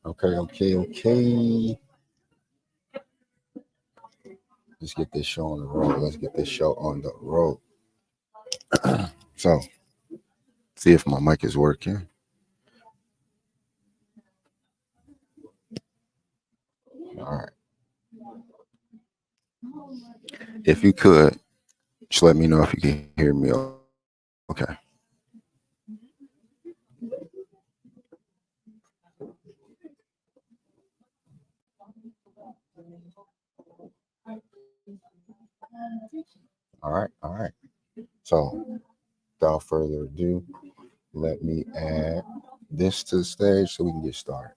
Okay. Let's get this show on the road. So, see if my mic is working. All right. If you could, just let me know if you can hear me. Okay. All right. So, without further ado, let me add this to the stage so we can get started.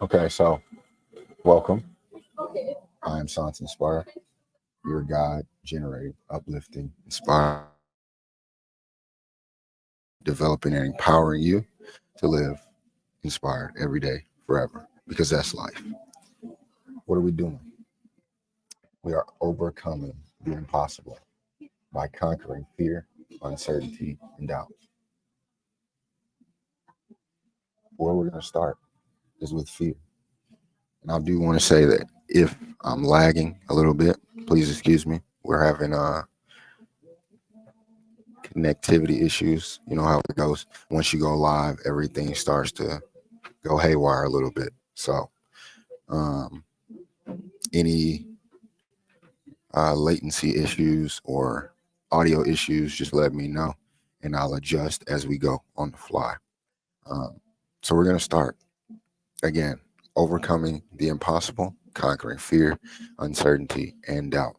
Okay, so welcome. I am Science Inspire, your guide, generating, uplifting, inspiring, developing, and empowering you to live inspired every day, forever, because that's life. What are we doing? We are overcoming the impossible by conquering fear, uncertainty, and doubt. Where we're going to start is with fear. And I do want to say that if I'm lagging a little bit, please excuse me. We're having connectivity issues. You know how it goes. Once you go live, everything starts to go haywire a little bit. So, um, any latency issues or audio issues, just let me know and I'll adjust as we go on the fly. Um, so, we're going to start again, overcoming the impossible, conquering fear, uncertainty, and doubt.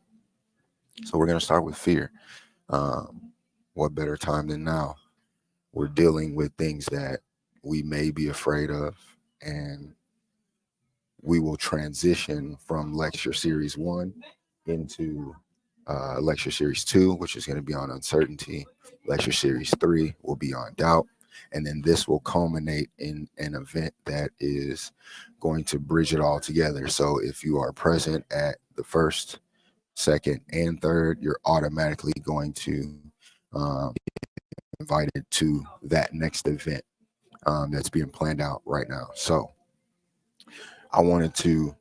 So, we're going to start with fear. Um, what better time than now? We're dealing with things that we may be afraid of, and we will transition from lecture series 1 into lecture series 2, which is going to be on uncertainty. Lecture series 3 will be on doubt. And then this will culminate in an event that is going to bridge it all together. So if you are present at the first, second, and third, you're automatically going to be invited to that next event that's being planned out right now. So I wanted to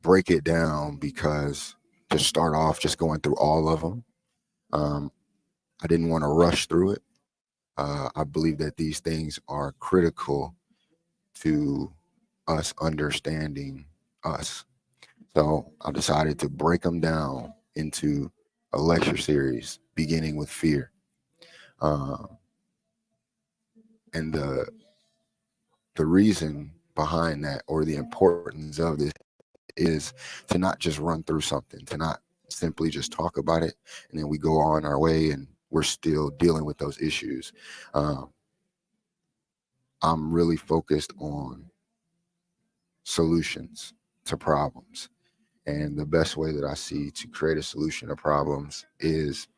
break it down because to start off just going through all of them, I didn't want to rush through it. I believe that these things are critical to us understanding us. So I decided to break them down into a lecture series beginning with fear. Um, and the reason behind that, or the importance of this, is to not just run through something, to not simply just talk about it and then we go on our way and we're still dealing with those issues. Um, I'm really focused on solutions to problems. And the best way that I see to create a solution to problems is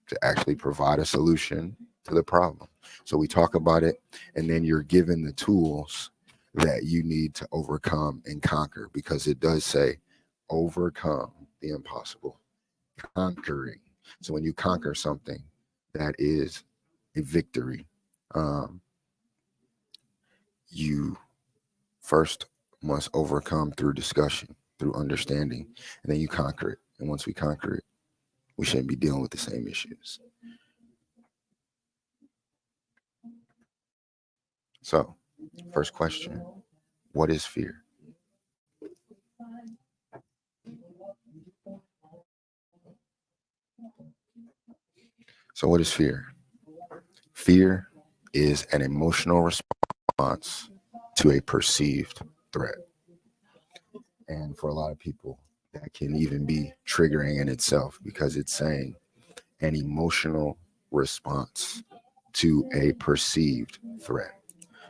to actually provide a solution to the problem. So we talk about it, and then you're given the tools that you need to overcome and conquer, because it does say overcome the impossible, conquering. So when you conquer something, that is a victory. Um, you first must overcome through discussion, through understanding, and then you conquer it. And once we conquer it, we shouldn't be dealing with the same issues. So, first question, what is fear? So, what is fear? Fear is an emotional response to a perceived threat. And for a lot of people, that can even be triggering in itself, because it's saying an emotional response to a perceived threat.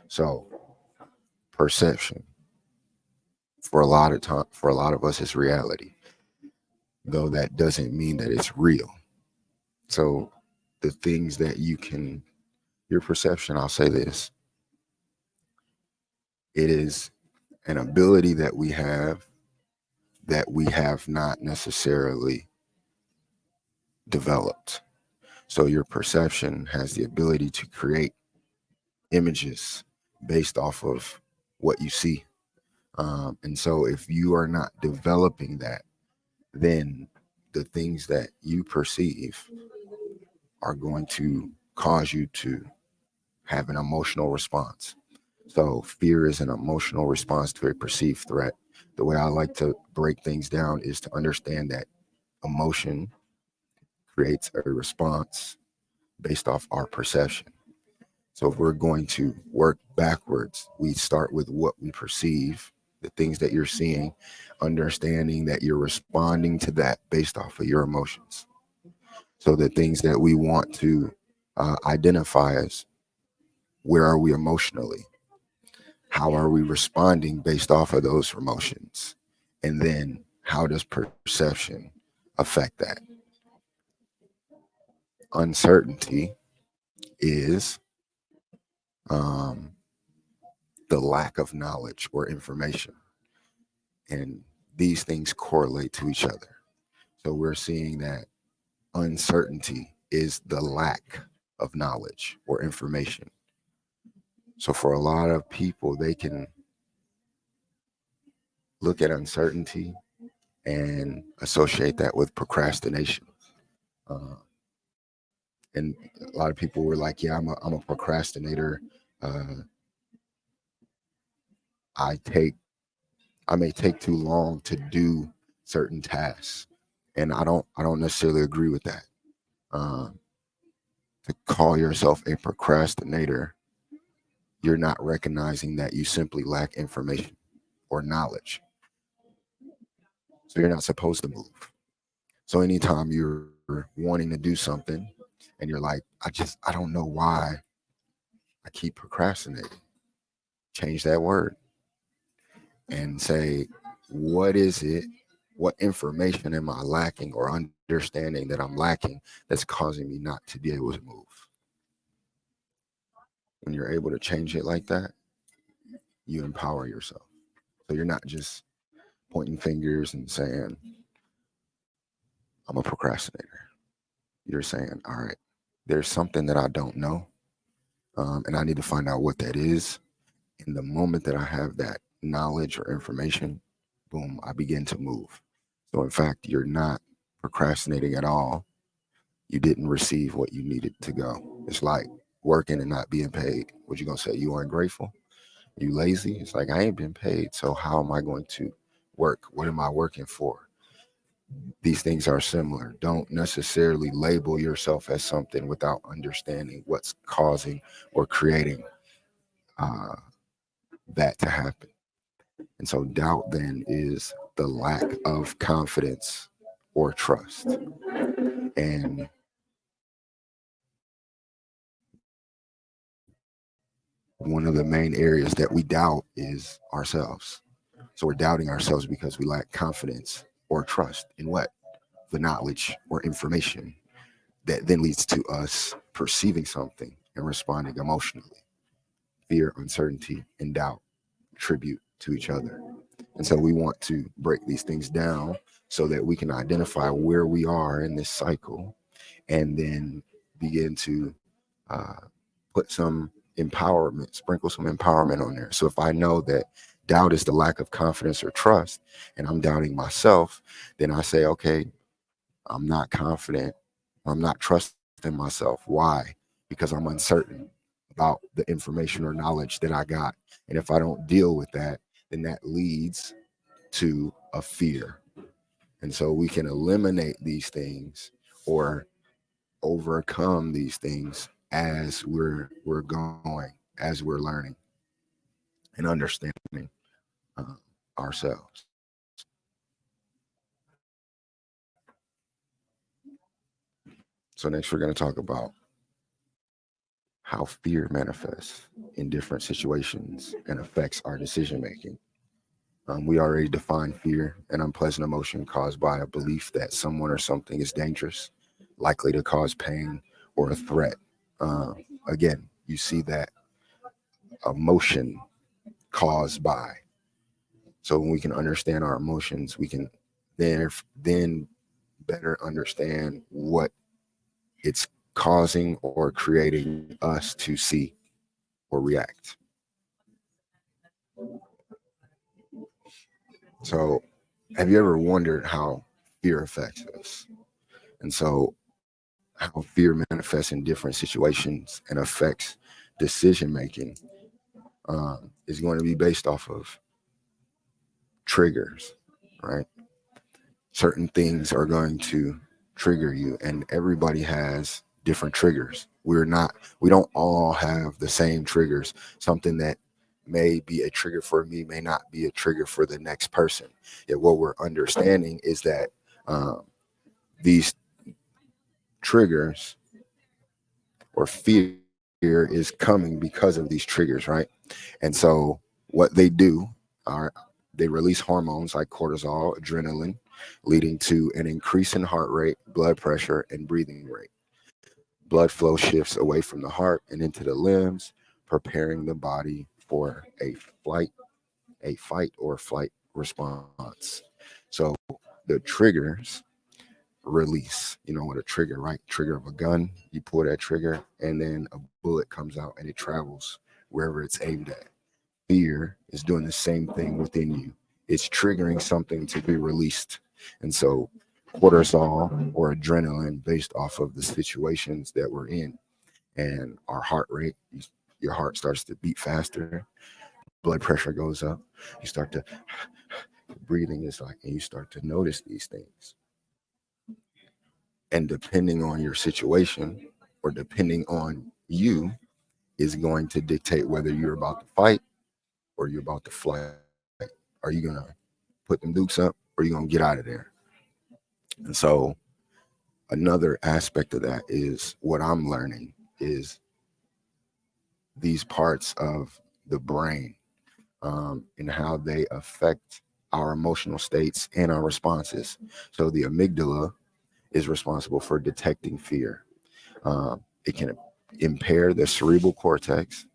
So, perception for a lot of us is reality, though that doesn't mean that it's real. So, the things that your perception, I'll say this, It is an ability that we have not necessarily developed. So your perception has the ability to create images based off of what you see. And so if you are not developing that, then the things that you perceive are going to cause you to have an emotional response. So fear is an emotional response to a perceived threat. The way I like to break things down is to understand that emotion creates a response based off our perception. So if we're going to work backwards, we start with what we perceive, the things that you're seeing, understanding that you're responding to that based off of your emotions. So the things that we want to identify as, where are we emotionally? How are we responding based off of those emotions? And then how does perception affect that? Uncertainty is um, the lack of knowledge or information. And these things correlate to each other. So we're seeing that uncertainty is the lack of knowledge or information. So for a lot of people, they can look at uncertainty and associate that with procrastination. Uh, and a lot of people were like, "Yeah, I'm a procrastinator. Uh, I take I may take too long to do certain tasks," and I don't necessarily agree with that. Um, to call yourself a procrastinator, you're not recognizing that you simply lack information or knowledge. So you're not supposed to move. So anytime you're wanting to do something and you're like, I don't know why I keep procrastinating, change that word and say, what is it? What information am I lacking or understanding that I'm lacking that's causing me not to be able to move? When you're able to change it like that, you empower yourself. So you're not just pointing fingers and saying, I'm a procrastinator. You're saying, all right, there's something that I don't know, and I need to find out what that is. And the moment that I have that knowledge or information, boom, I begin to move. So, in fact, you're not procrastinating at all. You didn't receive what you needed to go. It's like working and not being paid. What you gonna say? You aren't grateful? You lazy? It's like I ain't been paid. So how am I going to work? What am I working for? These things are similar. Don't necessarily label yourself as something without understanding what's causing or creating uh, that to happen. And so doubt then is the lack of confidence or trust. And one of the main areas that we doubt is ourselves. So we're doubting ourselves because we lack confidence or trust in what? The knowledge or information that then leads to us perceiving something and responding emotionally. Fear, uncertainty, and doubt tribute to each other. And so we want to break these things down so that we can identify where we are in this cycle and then begin to uh, put some empowerment, sprinkle some empowerment on there. So if I know that doubt is the lack of confidence or trust, and I'm doubting myself, then I say, okay, I'm not confident. I'm not trusting myself. Why? Because I'm uncertain about the information or knowledge that I got. And if I don't deal with that, then that leads to a fear. And so we can eliminate these things or overcome these things as we're going, as we're learning and understanding uh, ourselves. So next we're going to talk about how fear manifests in different situations and affects our decision making. We already defined fear, an unpleasant emotion caused by a belief that someone or something is dangerous, likely to cause pain or a threat. Uh, Again, you see that emotion caused by. So when we can understand our emotions, we can then better understand what it's causing or creating us to see or react. So have you ever wondered how fear affects us? And so how fear manifests in different situations and affects decision making is going to be based off of triggers, right? Certain things are going to trigger you, and everybody has different triggers. We don't all have the same triggers. Something that may be a trigger for me may not be a trigger for the next person. Yet what we're understanding is that um, these triggers or fear is coming because of these triggers, right? And so what they do are they release hormones like cortisol, adrenaline, leading to an increase in heart rate, blood pressure, and breathing rate. Blood flow shifts away from the heart and into the limbs, preparing the body for flight, a fight or flight response. So the triggers release. You know what a trigger, right? Trigger of a gun, you pull that trigger, and then a bullet comes out and it travels wherever it's aimed at. Fear is doing the same thing within you. It's triggering something to be released. And so cortisol or adrenaline based off of the situations that we're in and our heart rate, your heart starts to beat faster, blood pressure goes up, you start to breathing is like, and you start to notice these things. And depending on your situation or depending on you is going to dictate whether you're about to fight or you're about to flight. Are you gonna put them dukes up or are you gonna get out of there? And so another aspect of that is what I'm learning is these parts of the brain and how they affect our emotional states and our responses. So the amygdala is responsible for detecting fear. It can impair the cerebral cortex,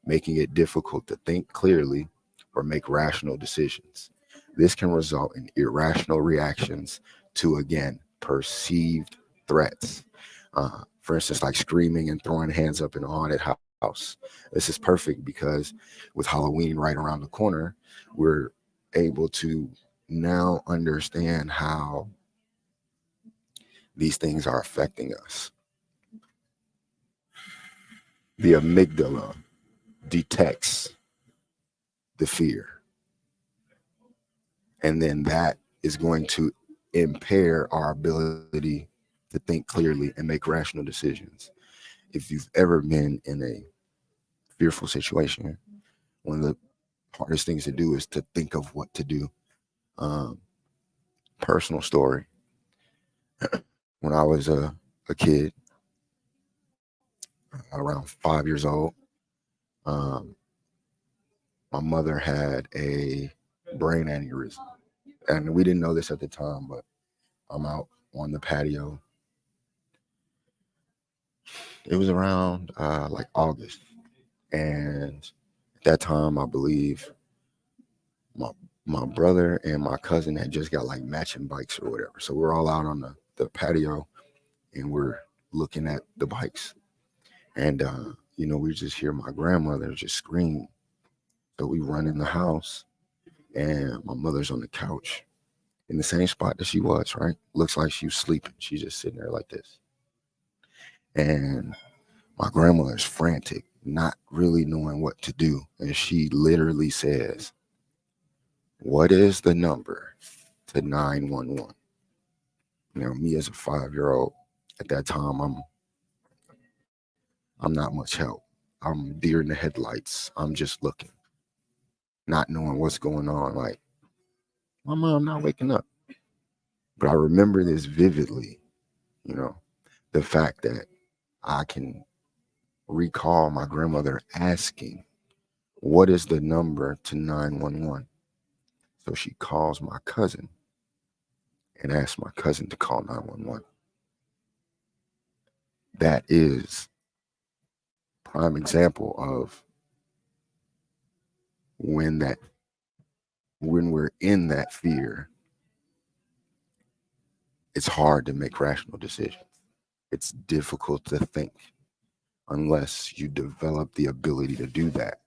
making it difficult to think clearly or make rational decisions. This can result in irrational reactions to, again, perceived threats. For instance, like screaming and throwing hands up in a haunted house. This is perfect because with Halloween right around the corner, we're able to now understand how these things are affecting us. The amygdala detects the fear, and then that is going to impair our ability to think clearly and make rational decisions. If you've ever been in a fearful situation, one of the hardest things to do is to think of what to do. Um, Personal story: when I was a kid, around 5 years old, um, my mother had a brain aneurysm, and we didn't know this at the time, but I'm out on the patio. It was around like August, and at that time, I believe my my brother and my cousin had just got like matching bikes or whatever. So we're all out on the patio, and we're looking at the bikes, and we just hear my grandmother just scream. So we run in the house, and my mother's on the couch in the same spot that she was. Right, looks like she was sleeping. She's just sitting there like this, and my grandmother's frantic, not really knowing what to do. And she literally says, "What is the number to 911?" Me as a 5-year-old at that time, I'm not much help. I'm deer in the headlights. I'm just looking, not knowing what's going on. Like, my mom not waking up. But I remember this vividly, you know, the fact that I can recall my grandmother asking, "What is the number to 911?" So she calls my cousin and asks my cousin to call 911. That is prime example of when that when we're in that fear, it's hard to make rational decisions. It's difficult to think unless you develop the ability to do that.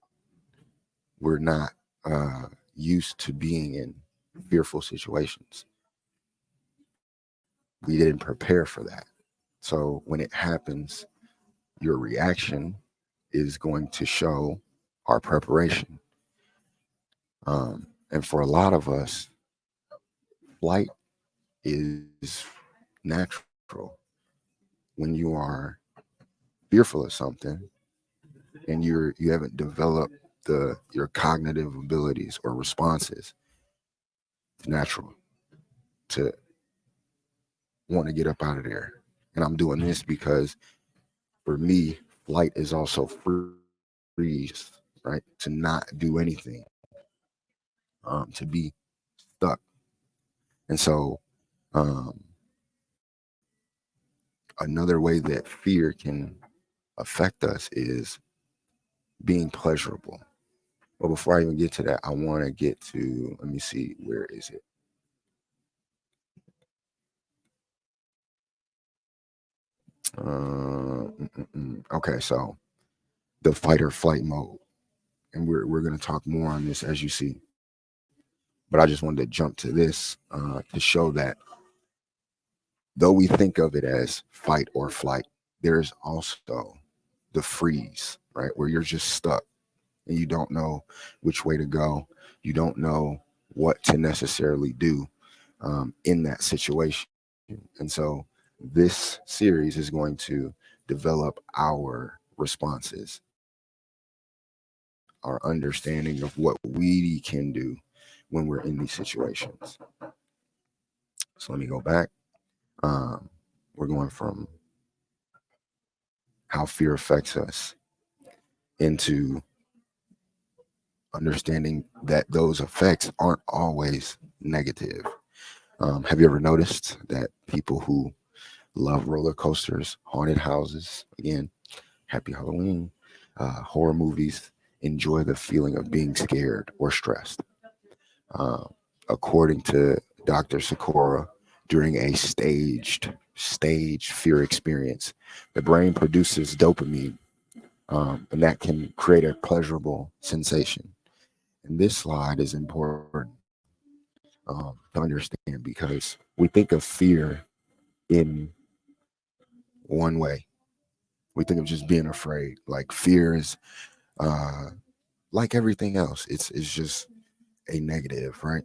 We're not uh, used to being in fearful situations. We didn't prepare for that. So when it happens, your reaction is going to show our preparation. And for a lot of us, flight is natural. When you are fearful of something and you haven't developed your cognitive abilities or responses, it's natural to want to get up out of there. And I'm doing this because for me, flight is also freeze, right? To not do anything, to be stuck. And so, um, another way that fear can affect us is being pleasurable. But before I even get to that, I want to get to, let me see, where is it? Okay, so the fight or flight mode. And we're going to talk more on this as you see. But I just wanted to jump to this to show that though we think of it as fight or flight, there's also the freeze, right? Where you're just stuck and you don't know which way to go. You don't know what to necessarily do in that situation. And so this series is going to develop our responses, our understanding of what we can do when we're in these situations. So let me go back. Um, we're going from how fear affects us into understanding that those effects aren't always negative. Have you ever noticed that people who love roller coasters, haunted houses, again, happy Halloween, horror movies, enjoy the feeling of being scared or stressed? Uh, According to Dr. Sakura, during a stage fear experience, the brain produces dopamine, and that can create a pleasurable sensation. And this slide is important to understand because we think of fear in one way. We think of just being afraid. Like fear is uh, like everything else. It's just a negative, right?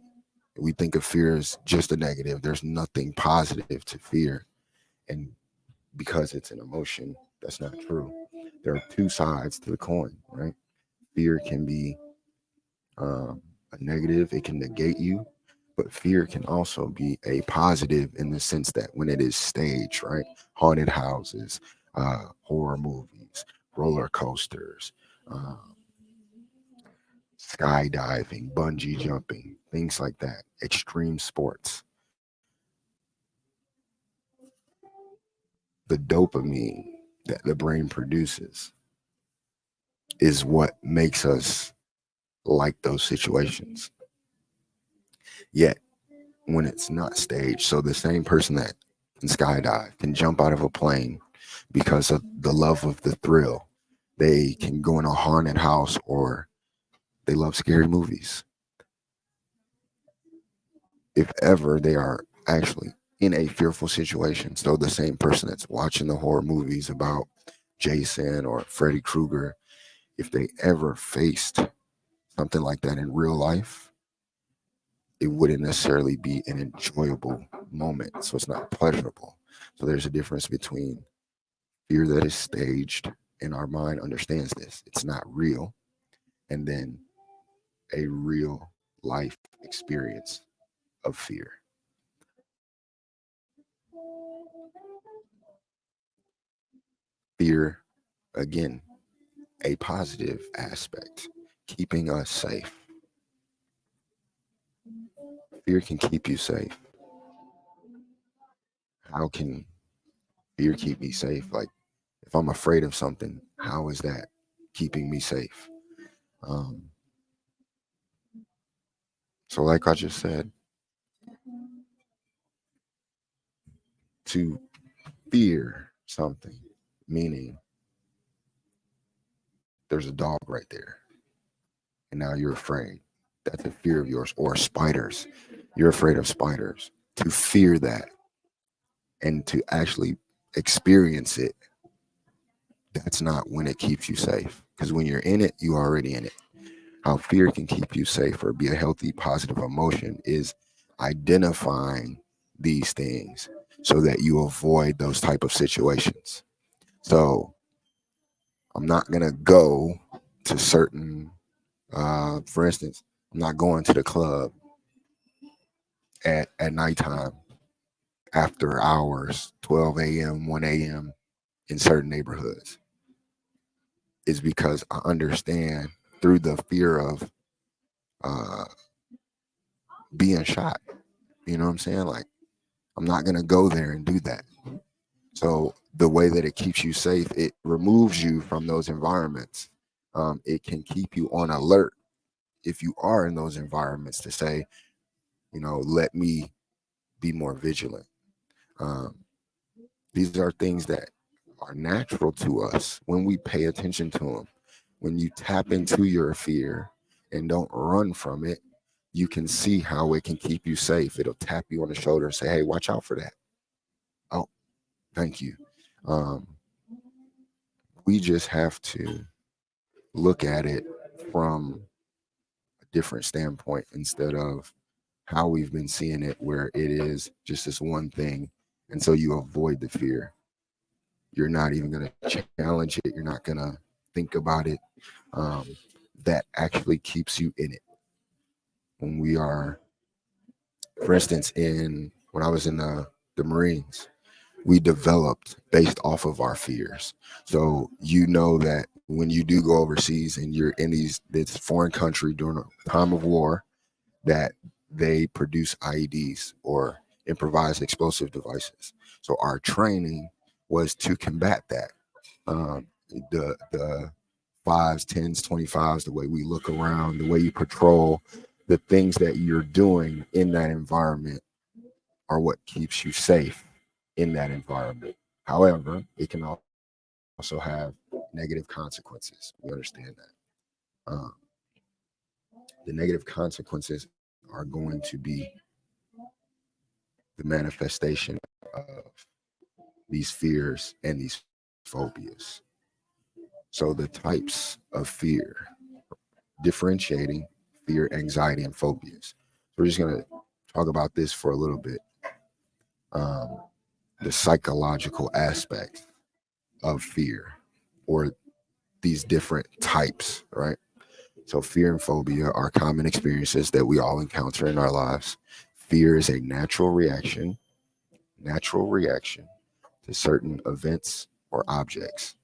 We think of fear as just a negative. There's nothing positive to fear, and because it's an emotion, that's not true. There are two sides to the coin, right? Fear can be a negative, it can negate you, but fear can also be a positive in the sense that when it is staged, right? Haunted houses, horror movies, roller coasters, uh, skydiving, bungee jumping, things like that, extreme sports. The dopamine that the brain produces is what makes us like those situations. Yet when it's not staged. So the same person that can skydive can jump out of a plane because of the love of the thrill. They can go in a haunted house or they love scary movies. If ever they are actually in a fearful situation, so the same person that's watching the horror movies about Jason or Freddy Krueger, if they ever faced something like that in real life, it wouldn't necessarily be an enjoyable moment. So it's not pleasurable. So there's a difference between fear that is staged, and our mind understands this. It's not real. And then a real life experience of fear. Fear, again, a positive aspect, keeping us safe. Fear can keep you safe. How can fear keep me safe? Like, if I'm afraid of something, how is that keeping me safe? Um, So, like I just said, to fear something, meaning there's a dog right there, and now you're afraid. That's a fear of yours, or spiders. You're afraid of spiders. To fear that and to actually experience it, that's not when it keeps you safe. Because when you're in it, you're already in it. How fear can keep you safe or be a healthy, positive emotion is identifying these things so that you avoid those type of situations. So I'm not gonna go to certain, for instance, I'm not going to the club at nighttime after hours, 12 a.m., 1 a.m. in certain neighborhoods. Is because I understand through the fear of uh, being shot. You know what I'm saying? Like, I'm not gonna go there and do that. So the way that it keeps you safe, it removes you from those environments. It can keep you on alert if you are in those environments to say, let me be more vigilant. Um, these are things that are natural to us when we pay attention to them. When you tap into your fear and don't run from it, you can see how it can keep you safe. It'll tap you on the shoulder and say, "Hey, watch out for that." Oh, thank you. Um, we just have to look at it from a different standpoint instead of how we've been seeing it, where it is just this one thing. And so you avoid the fear. You're not even going to challenge it. You're not going to think about it. Um, that actually keeps you in it. When we are, for instance, when I was in the Marines, we developed based off of our fears. So you know that when you do go overseas and you're in this foreign country during a time of war, that they produce IEDs or improvised explosive devices. So our training was to combat that. The fives, tens, 25s, the way we look around, the way you patrol, the things that you're doing in that environment are what keeps you safe in that environment. However, it can also have negative consequences. We understand that. The negative consequences are going to be the manifestation of these fears and these phobias. So, the types of fear, differentiating fear, anxiety, and phobias. So, we're just going to talk about this for a little bit. Um, the psychological aspects of fear, or these different types, right? So, fear and phobia are common experiences that we all encounter in our lives. Fear is a natural reaction to certain events or objects,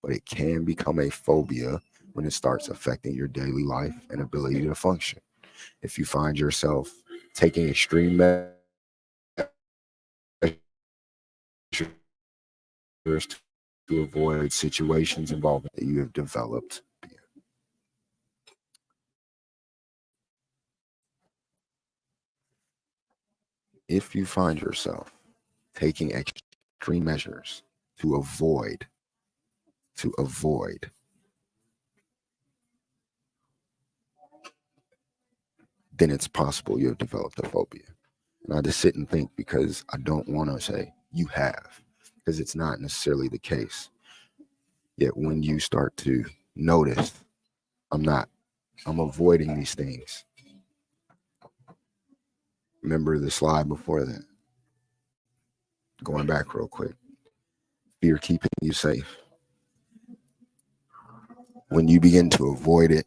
but it can become a phobia when it starts affecting your daily life and ability to function. If you find yourself taking extreme measures to avoid situations involving that you have developed. If you find yourself taking extreme measures to avoid, then it's possible you have developed a phobia. And I just sit and think because I don't want to say you have, because it's not necessarily the case. Yet when you start to notice, I'm not, I'm avoiding these things. Remember the slide before that, going back real quick. Fear keeping you safe. When you begin to avoid it,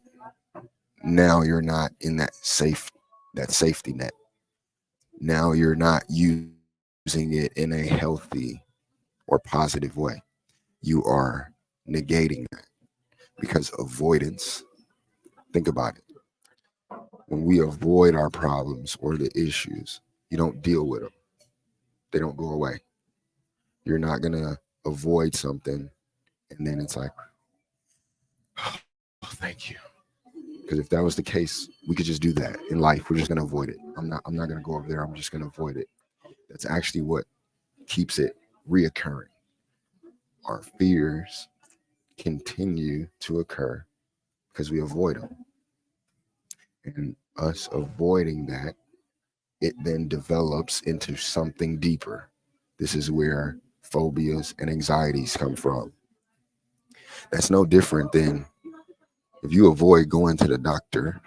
now you're not in that safety net. Now you're not using it in a healthy or positive way. You are negating that because avoidance, think about it. When we avoid our problems or the issues, you don't deal with them. They don't go away. You're not going to avoid something and then it's like, oh, thank you. Because if that was the case, we could just do that in life. We're just gonna avoid it. I'm not gonna go over there. I'm just gonna avoid it. That's actually what keeps it reoccurring. Our fears continue to occur because we avoid them. And us avoiding that, it then develops into something deeper. This is where phobias and anxieties come from. That's no different than if you avoid going to the doctor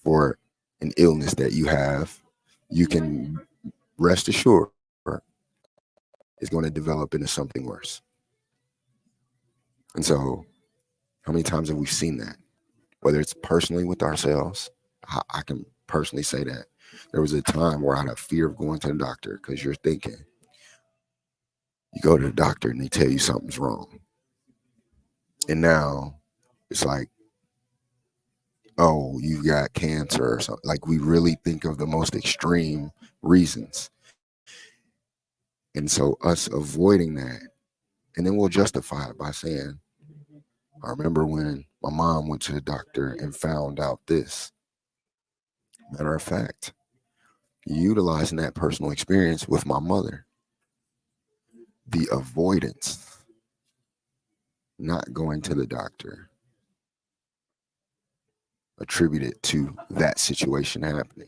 for an illness that you have, you can rest assured it's going to develop into something worse. And so, how many times have we seen that? Whether it's personally with ourselves, I can personally say that. There was a time where I had a fear of going to the doctor because you're thinking, you go to the doctor and they tell you something's wrong. And now it's like, oh, you've got cancer or something. Like we really think of the most extreme reasons. And so us avoiding that, and then we'll justify it by saying, I remember when my mom went to the doctor and found out this. Matter of fact, utilizing that personal experience with my mother, the avoidance, not going to the doctor, attributed to that situation happening.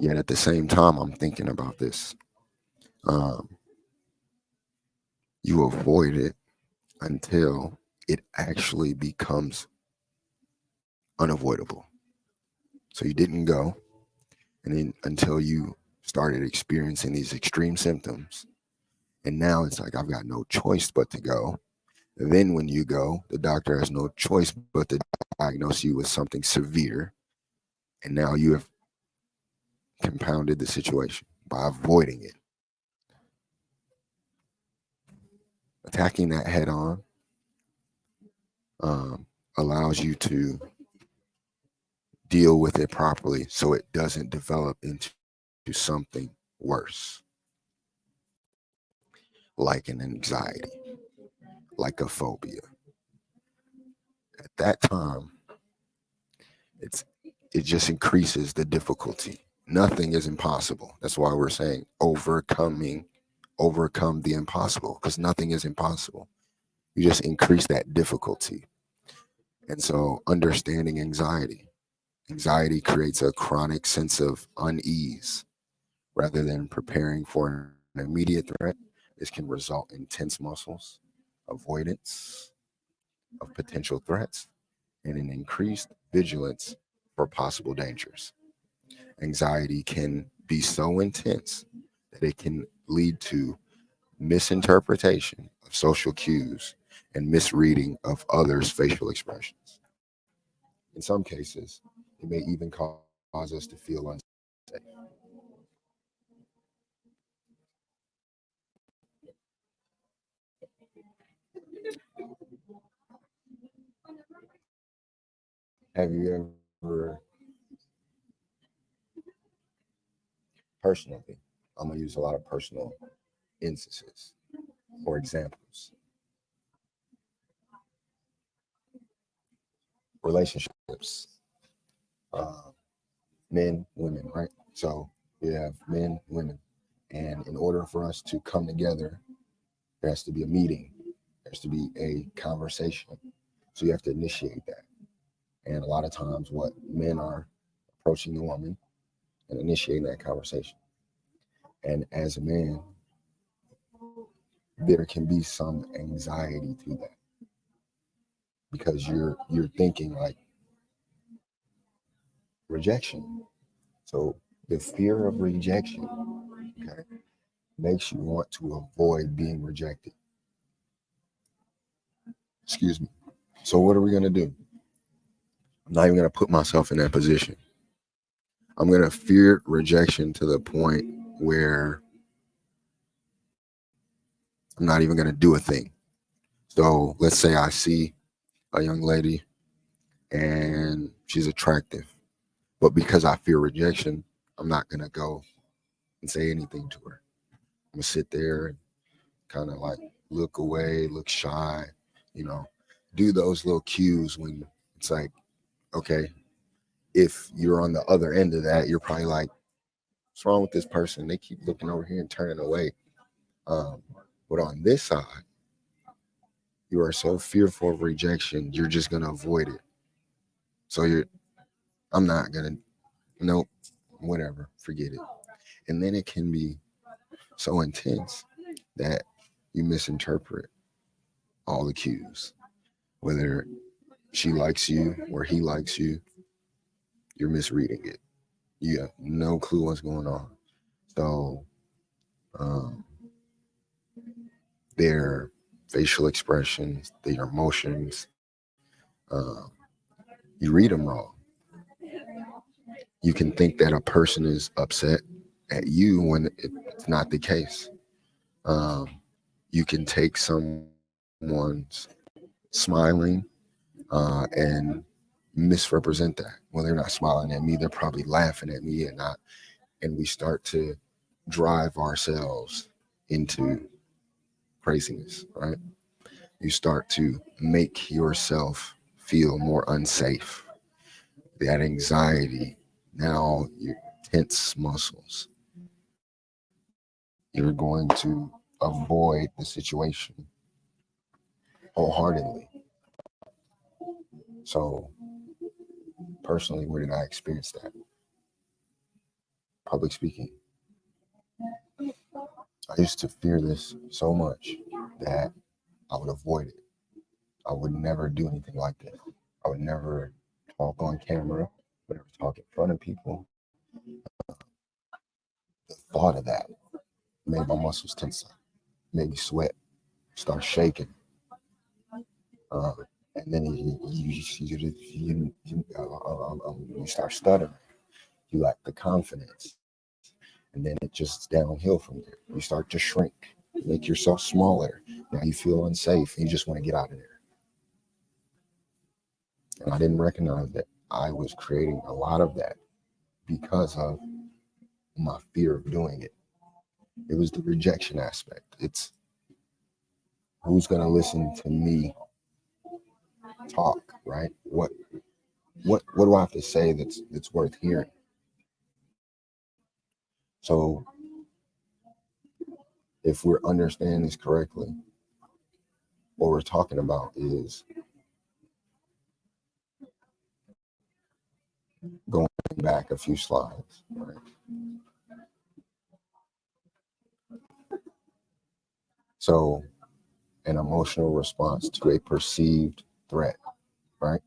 Yet at the same time, I'm thinking about this. Um, you avoid it until it actually becomes unavoidable. So you didn't go, and then until you started experiencing these extreme symptoms, and now it's like I've got no choice but to go. And then when you go, the doctor has no choice but to diagnose you with something severe, and now you have compounded the situation by avoiding it. Attacking that head on um, allows you to deal with it properly so it doesn't develop into something worse, like an anxiety, like a phobia. At that time, it's it just increases the difficulty. Nothing is impossible. That's why we're saying overcome the impossible, because nothing is impossible. You just increase that difficulty. And so understanding anxiety creates a chronic sense of unease rather than preparing for an immediate threat. This can result in tense muscles, avoidance of potential threats, and an increased vigilance for possible dangers. Anxiety can be so intense that it can lead to misinterpretation of social cues and misreading of others' facial expressions. In some cases, it may even cause us to feel unsafe. Have you ever personally, I'm going to use a lot of personal instances or examples, relationships, uh, men, women, right? So you have men, women. And in order for us to come together, there has to be a meeting, there has to be a conversation. So you have to initiate that. And a lot of times, what men are approaching the woman and initiating that conversation. And as a man, there can be some anxiety to that because you're thinking like rejection. So the fear of rejection, okay, makes you want to avoid being rejected. Excuse me. So what are we gonna do? I'm not even gonna put myself in that position. I'm gonna fear rejection to the point where I'm not even gonna do a thing. So let's say I see a young lady and she's attractive, but because I fear rejection, I'm not gonna go and say anything to her. I'm gonna sit there and kind of like look away, look shy, You know, do those little cues when it's like, okay, if you're on the other end of that, you're probably like, what's wrong with this person? They keep looking over here and turning away. Um, but on this side, you are so fearful of rejection, you're just gonna avoid it. So I'm not gonna, nope, whatever, forget it. And then it can be so intense that you misinterpret all the cues, whether she likes you or he likes you, you're misreading it. You have no clue what's going on. So um, their facial expressions, their emotions, um, you read them wrong. You can think that a person is upset at you when it's not the case. Um, you can take someone's smiling and misrepresent that. Well, they're not smiling at me; they're probably laughing at me, and we start to drive ourselves into craziness, right? You start to make yourself feel more unsafe. That anxiety, now your tense muscles. You're going to avoid the situation wholeheartedly. So, personally, where did I experience that? Public speaking. I used to fear this so much that I would avoid it. I would never do anything like this. I would never talk on camera, would never talk in front of people. The thought of that made my muscles tense up, made me sweat, start shaking. Uh, and then you start stuttering. You lack the confidence. And then it just downhill from there. You start to shrink, make yourself smaller. Now you feel unsafe and you just want to get out of there. And I didn't recognize that I was creating a lot of that because of my fear of doing it. It was the rejection aspect. It's who's going to listen to me talk, right? What do I have to say that's worth hearing? So if we're understanding this correctly, what we're talking about is going back a few slides, right? So an emotional response to a perceived threat, right?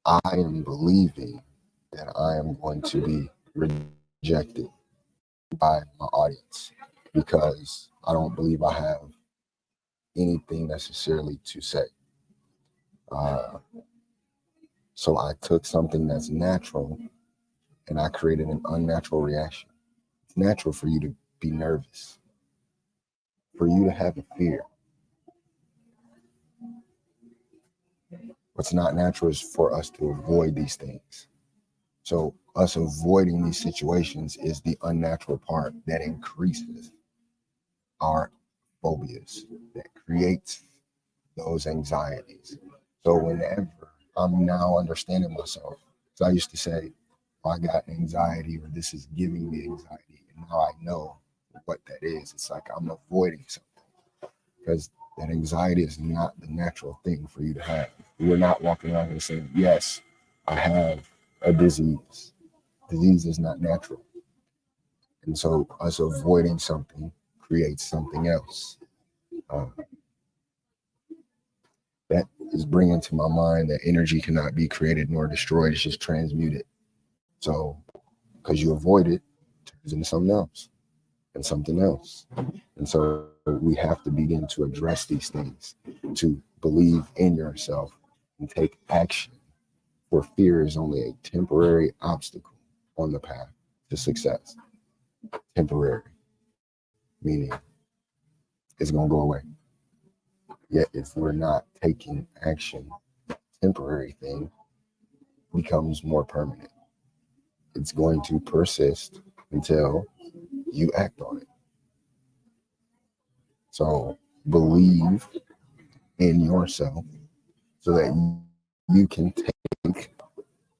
I am believing that I am going to be rejected by my audience because I don't believe I have anything necessarily to say. Uh, so I took something that's natural and I created an unnatural reaction. It's natural for you to be nervous, for you to have a fear. What's not natural is for us to avoid these things. So us avoiding these situations is the unnatural part that increases our phobias, that creates those anxieties. So whenever I'm now understanding myself, so I used to say, oh, I got anxiety or this is giving me anxiety. And now I know what that is. It's like I'm avoiding something because that anxiety is not the natural thing for you to have. We're not walking around here saying, yes, I have a disease. Disease is not natural. And so us avoiding something creates something else. Uh, that is bringing to my mind that energy cannot be created nor destroyed. It's just transmuted. So because you avoid it, it turns into something else and something else. And so we have to begin to address these things, to believe in yourself and take action. For fear is only a temporary obstacle on the path to success. Temporary, meaning it's going to go away. Yet if we're not taking action, temporary thing becomes more permanent. It's going to persist until you act on it. So believe in yourself so that you can take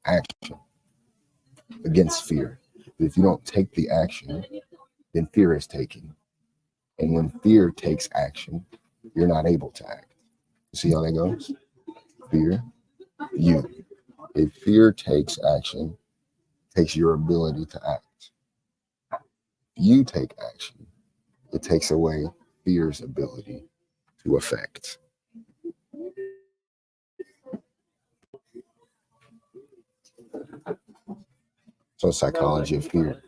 action against fear. If you don't take the action, then fear is taking. And when fear takes action, you're not able to act. You see how that goes? Fear, you. If fear takes action, takes your ability to act. You take action, it takes away fear's ability to affect. So, psychology of fear.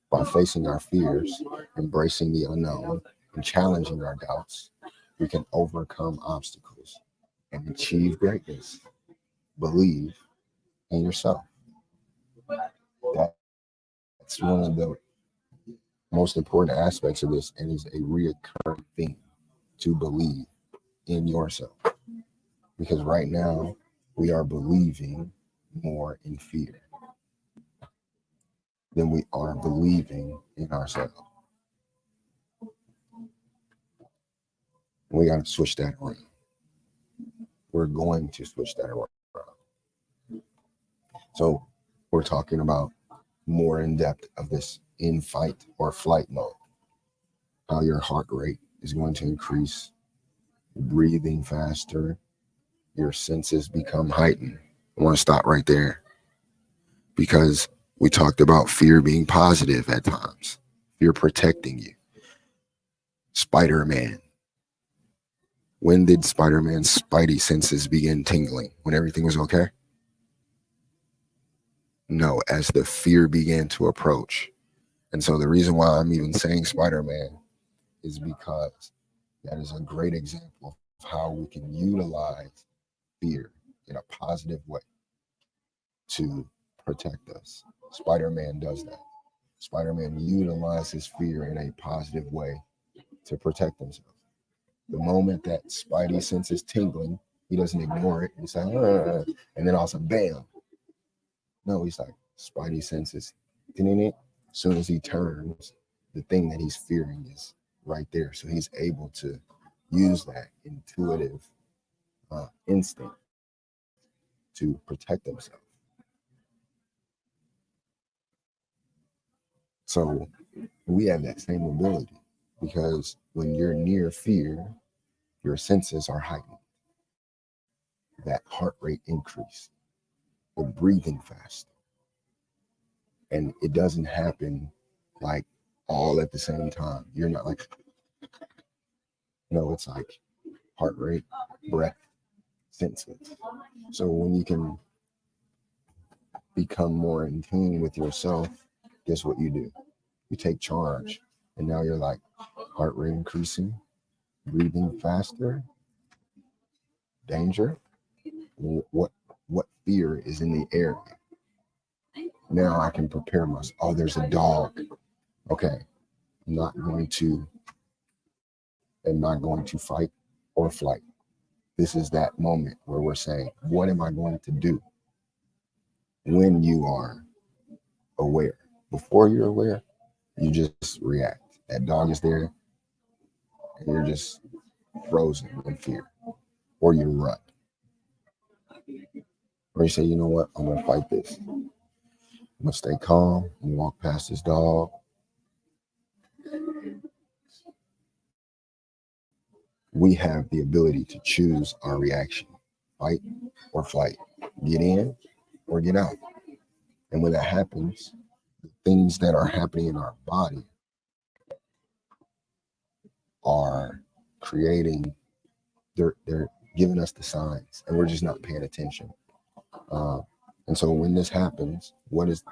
By facing our fears, embracing the unknown, and challenging our doubts, we can overcome obstacles and achieve greatness. Believe in yourself. That's one of the most important aspects of this and is a reoccurring theme to believe in yourself. Because right now, we are believing more in fear than we are believing in ourselves. We got to switch that around. We're going to switch that around. So we're talking about more in depth of this in fight or flight mode, how your heart rate is going to increase, breathing faster, your senses become heightened. I want to stop right there because we talked about fear being positive at times, fear protecting you. Spider-Man. When did Spider-Man's spidey senses begin tingling? When everything was okay? No, as the fear began to approach. And so the reason why I'm even saying Spider-Man is because that is a great example of how we can utilize fear in a positive way to protect us. Spider-Man does that. Spider-Man utilizes fear in a positive way to protect himself. The moment that Spidey senses tingling, he doesn't ignore it. He's like, and then all of a sudden, bam. No, he's like, Spidey senses, as soon as he turns, the thing that he's fearing is right there. So he's able to use that intuitive instinct to protect himself. So we have that same ability because when you're near fear, your senses are heightened. That heart rate increase, the breathing faster. And it doesn't happen like all at the same time. You're not like, no, it's like heart rate, breath, senses. So when you can become more in tune with yourself, guess what you do? You take charge. And now you're like heart rate increasing, breathing faster, danger. What fear is in the air? Now I can prepare myself. Oh, there's a dog. Okay, I'm not going to fight or flight. This is that moment where we're saying, what am I going to do when you are aware? Before you're aware, you just react. That dog is there, and you're just frozen in fear, or you run, or you say, you know what, I'm gonna fight this. I'm gonna stay calm and walk past this dog. We have the ability to choose our reaction, fight or flight, get in or get out. And when that happens, the things that are happening in our body are creating, they're giving us the signs, and we're just not paying attention. Uh, and so when this happens, what is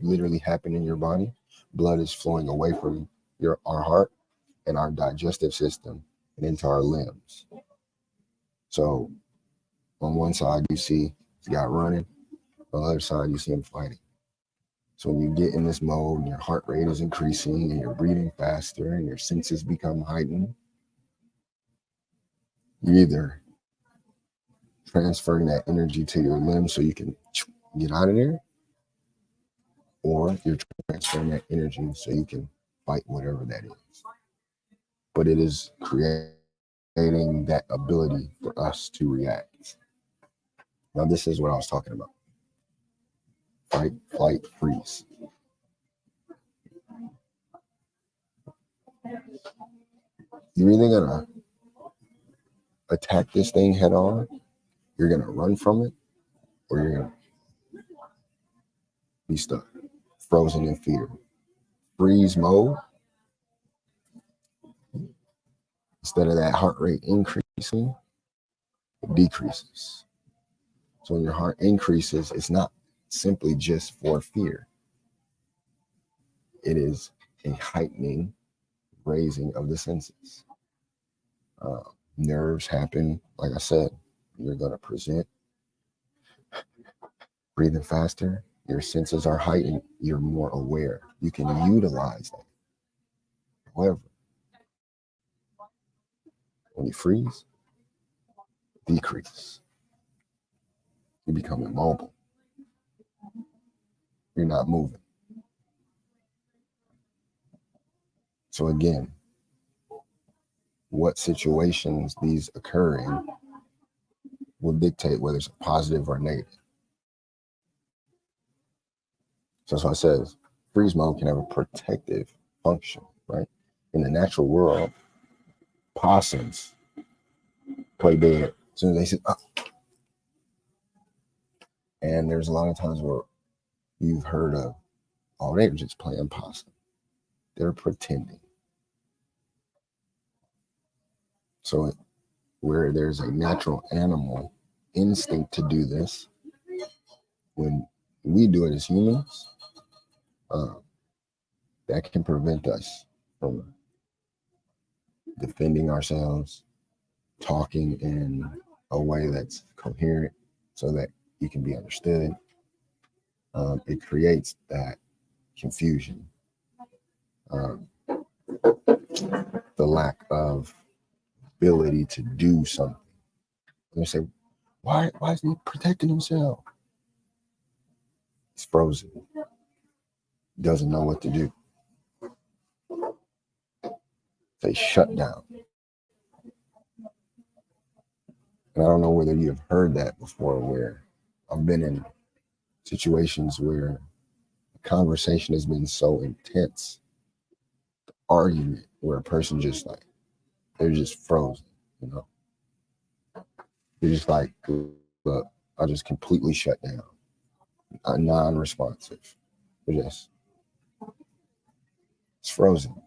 literally happening in your body? Blood is flowing away from our heart and our digestive system and into our limbs. So on one side you see this guy running, on the other side you see him fighting. So when you get in this mode and your heart rate is increasing and you're breathing faster and your senses become heightened, you're either transferring that energy to your limbs so you can get out of there, or you're transferring that energy so you can fight whatever that is. but it is creating that ability for us to react. Now, this is what I was talking about: fight, flight, freeze. You're either gonna attack this thing head on, you're gonna run from it, or you're gonna be stuck, frozen in fear. Freeze mode, instead of that heart rate increasing, it decreases. So when your heart increases, it's not simply just for fear. It is a heightening, raising of the senses. Nerves happen, like I said, you're going to present breathing faster, your senses are heightened, you're more aware. You can utilize that. However, when you freeze, decrease. You become immobile. You're not moving. So again, what situations these occur in will dictate whether it's positive or negative. So that's why it says freeze mode can have a protective function, right? In the natural world, possums play dead as soon as they say, oh. And there's a lot of times where you've heard of, oh, they're just playing possum. They're pretending. So where there's a natural animal instinct to do this, when we do it as humans, that can prevent us from defending ourselves, talking in a way that's coherent so that you can be understood. It creates that confusion, the lack of ability to do something. They say, why is he protecting himself? He's frozen. He doesn't know what to do. They shut down. And I don't know whether you have heard that before, where I've been in situations where the conversation has been so intense, the argument where a person just like, they're just frozen, you know? They're just like, look, I just completely shut down, non-responsive. They're just, it's frozen.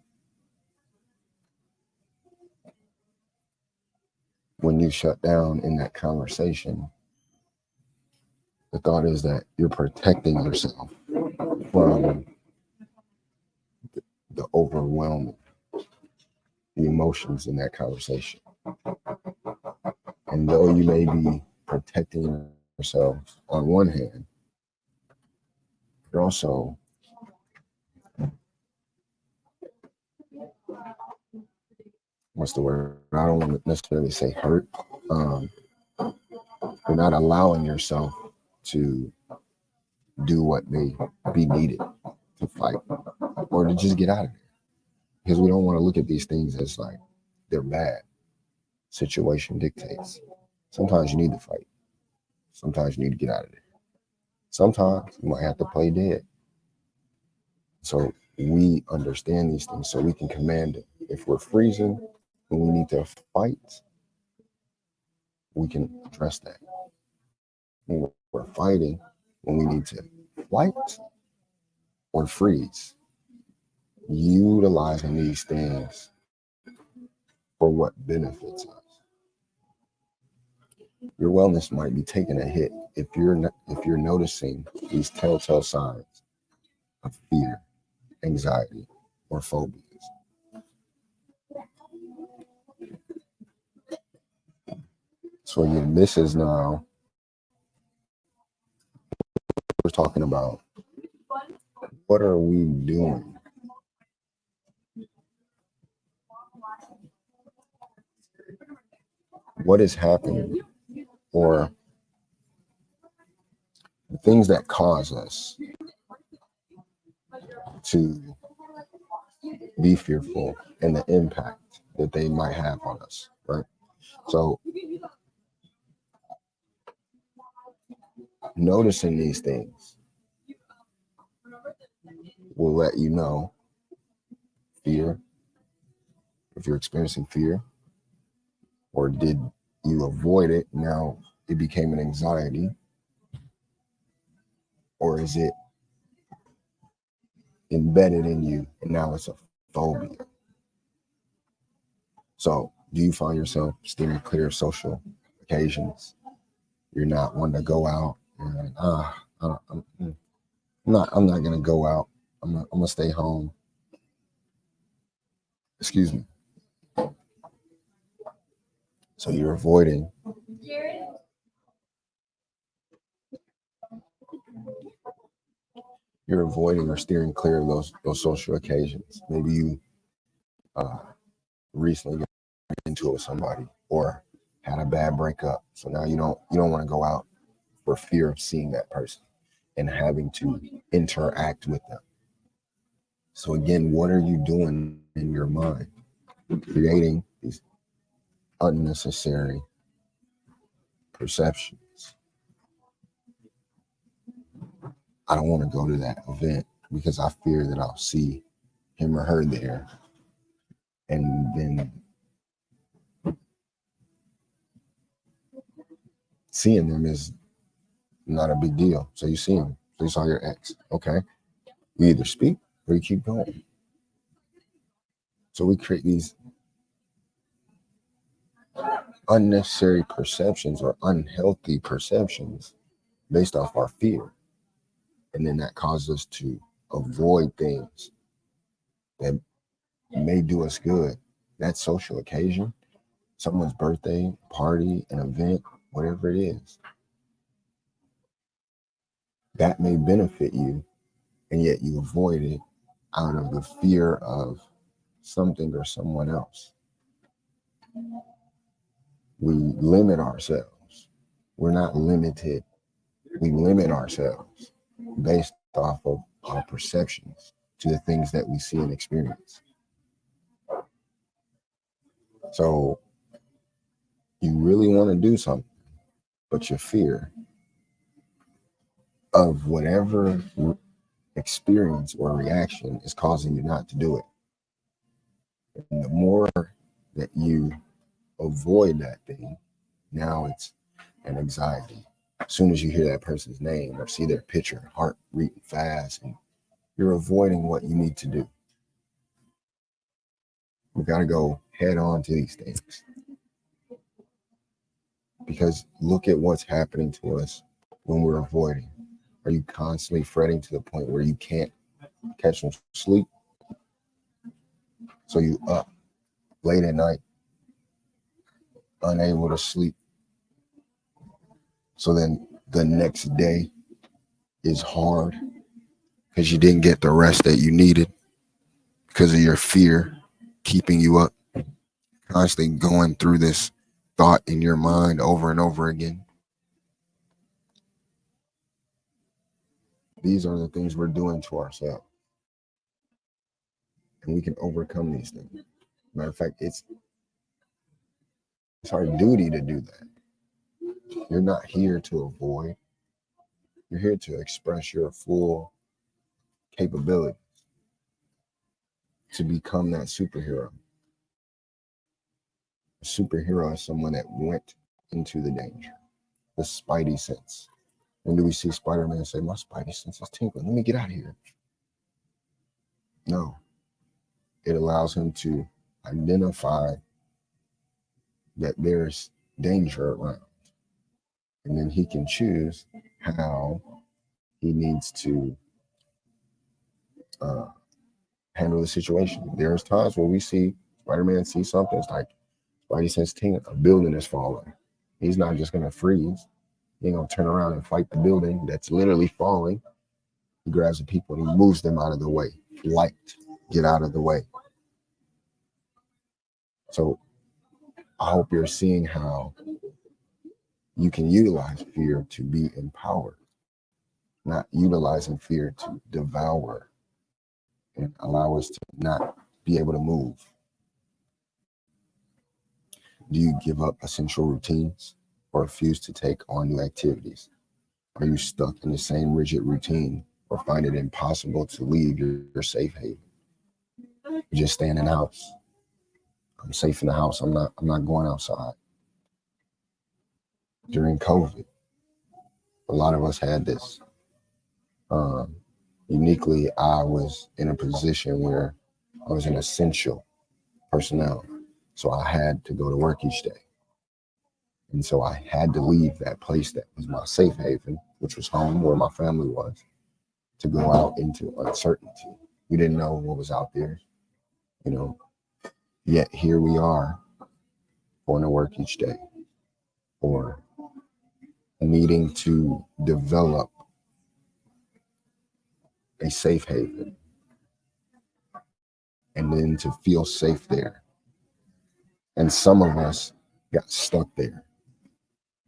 When you shut down in that conversation, the thought is that you're protecting yourself from the overwhelming the emotions in that conversation. And though you may be protecting yourself on one hand, you're also what's the word? I don't want to necessarily say hurt. You're not allowing yourself to do what may be needed to fight or to just get out of there. Because we don't want to look at these things as like they're bad. Situation dictates. Sometimes you need to fight. Sometimes you need to get out of there. Sometimes you might have to play dead. So we understand these things so we can command it. If we're freezing and we need to fight, we can address that. When we're fighting, when we need to fight or freeze, utilizing these things for what benefits us. Your wellness might be taking a hit if you're noticing these telltale signs of fear, anxiety, or phobias. So again, this is now we're talking about what are we doing? What is happening? Or the things that cause us to be fearful and the impact that they might have on us, right? So noticing these things will let you know fear, if you're experiencing fear, or did you avoid it? Now it became an anxiety, or is it embedded in you and now it's a phobia? So do you find yourself steering clear of social occasions? You're not one to go out and I'm not gonna go out. I'm gonna stay home. Excuse me. So you're avoiding or steering clear of those social occasions. Maybe you uh, recently got into it with somebody or had a bad breakup. So now you don't want to go out for fear of seeing that person and having to interact with them. So again, what are you doing in your mind? Creating these unnecessary perceptions. I don't want to go to that event because I fear that I'll see him or her there. And then seeing them is not a big deal. So you see him. So you saw your ex. Okay. You either speak or you keep going. So we create these unnecessary perceptions or unhealthy perceptions based off our fear. And then that causes us to avoid things that may do us good. That social occasion, someone's birthday, party, an event, whatever it is, that may benefit you, and yet you avoid it out of the fear of something or someone else. We limit ourselves. We're not limited. We limit ourselves based off of our perceptions to the things that we see and experience. So you really want to do something, but your fear of whatever experience or reaction is causing you not to do it. And the more that you avoid that thing, now it's an anxiety. As soon as you hear that person's name or see their picture, heart beating fast, and you're avoiding what you need to do. We got to go head on to these things because look at what's happening to us when we're avoiding. Are you constantly fretting to the point where you can't catch some sleep? So you up late at night, unable to sleep. So then the next day is hard because you didn't get the rest that you needed because of your fear keeping you up, constantly going through this thought in your mind over and over again. These are the things we're doing to ourselves, and we can overcome these things. Matter of fact, it's our duty to do that. You're not here to avoid. You're here to express your full capability to become that superhero. A superhero is someone that went into the danger. The spidey sense. When do we see Spider-Man say, my spidey sense is tingling, let me get out of here? No. It allows him to identify that there's danger around. And then he can choose how he needs to handle the situation. There's times where we see Spider-Man see something, it's like Spidey sense tingling, a building is falling. He's not just gonna freeze. He ain't gonna turn around and fight the building that's literally falling. He grabs the people and he moves them out of the way. Flight, get out of the way. So I hope you're seeing how you can utilize fear to be empowered, not utilizing fear to devour and allow us to not be able to move. Do you give up essential routines or refuse to take on new activities? Are you stuck in the same rigid routine or find it impossible to leave your safe haven? You just stay in the house. I'm safe in the house. I'm not going outside. During COVID, a lot of us had this. Um, Uniquely, I was in a position where I was an essential personnel. So I had to go to work each day. And so I had to leave that place that was my safe haven, which was home where my family was, to go out into uncertainty. We didn't know what was out there, you know, yet here we are going to work each day or needing to develop a safe haven and then to feel safe there. And some of us got stuck there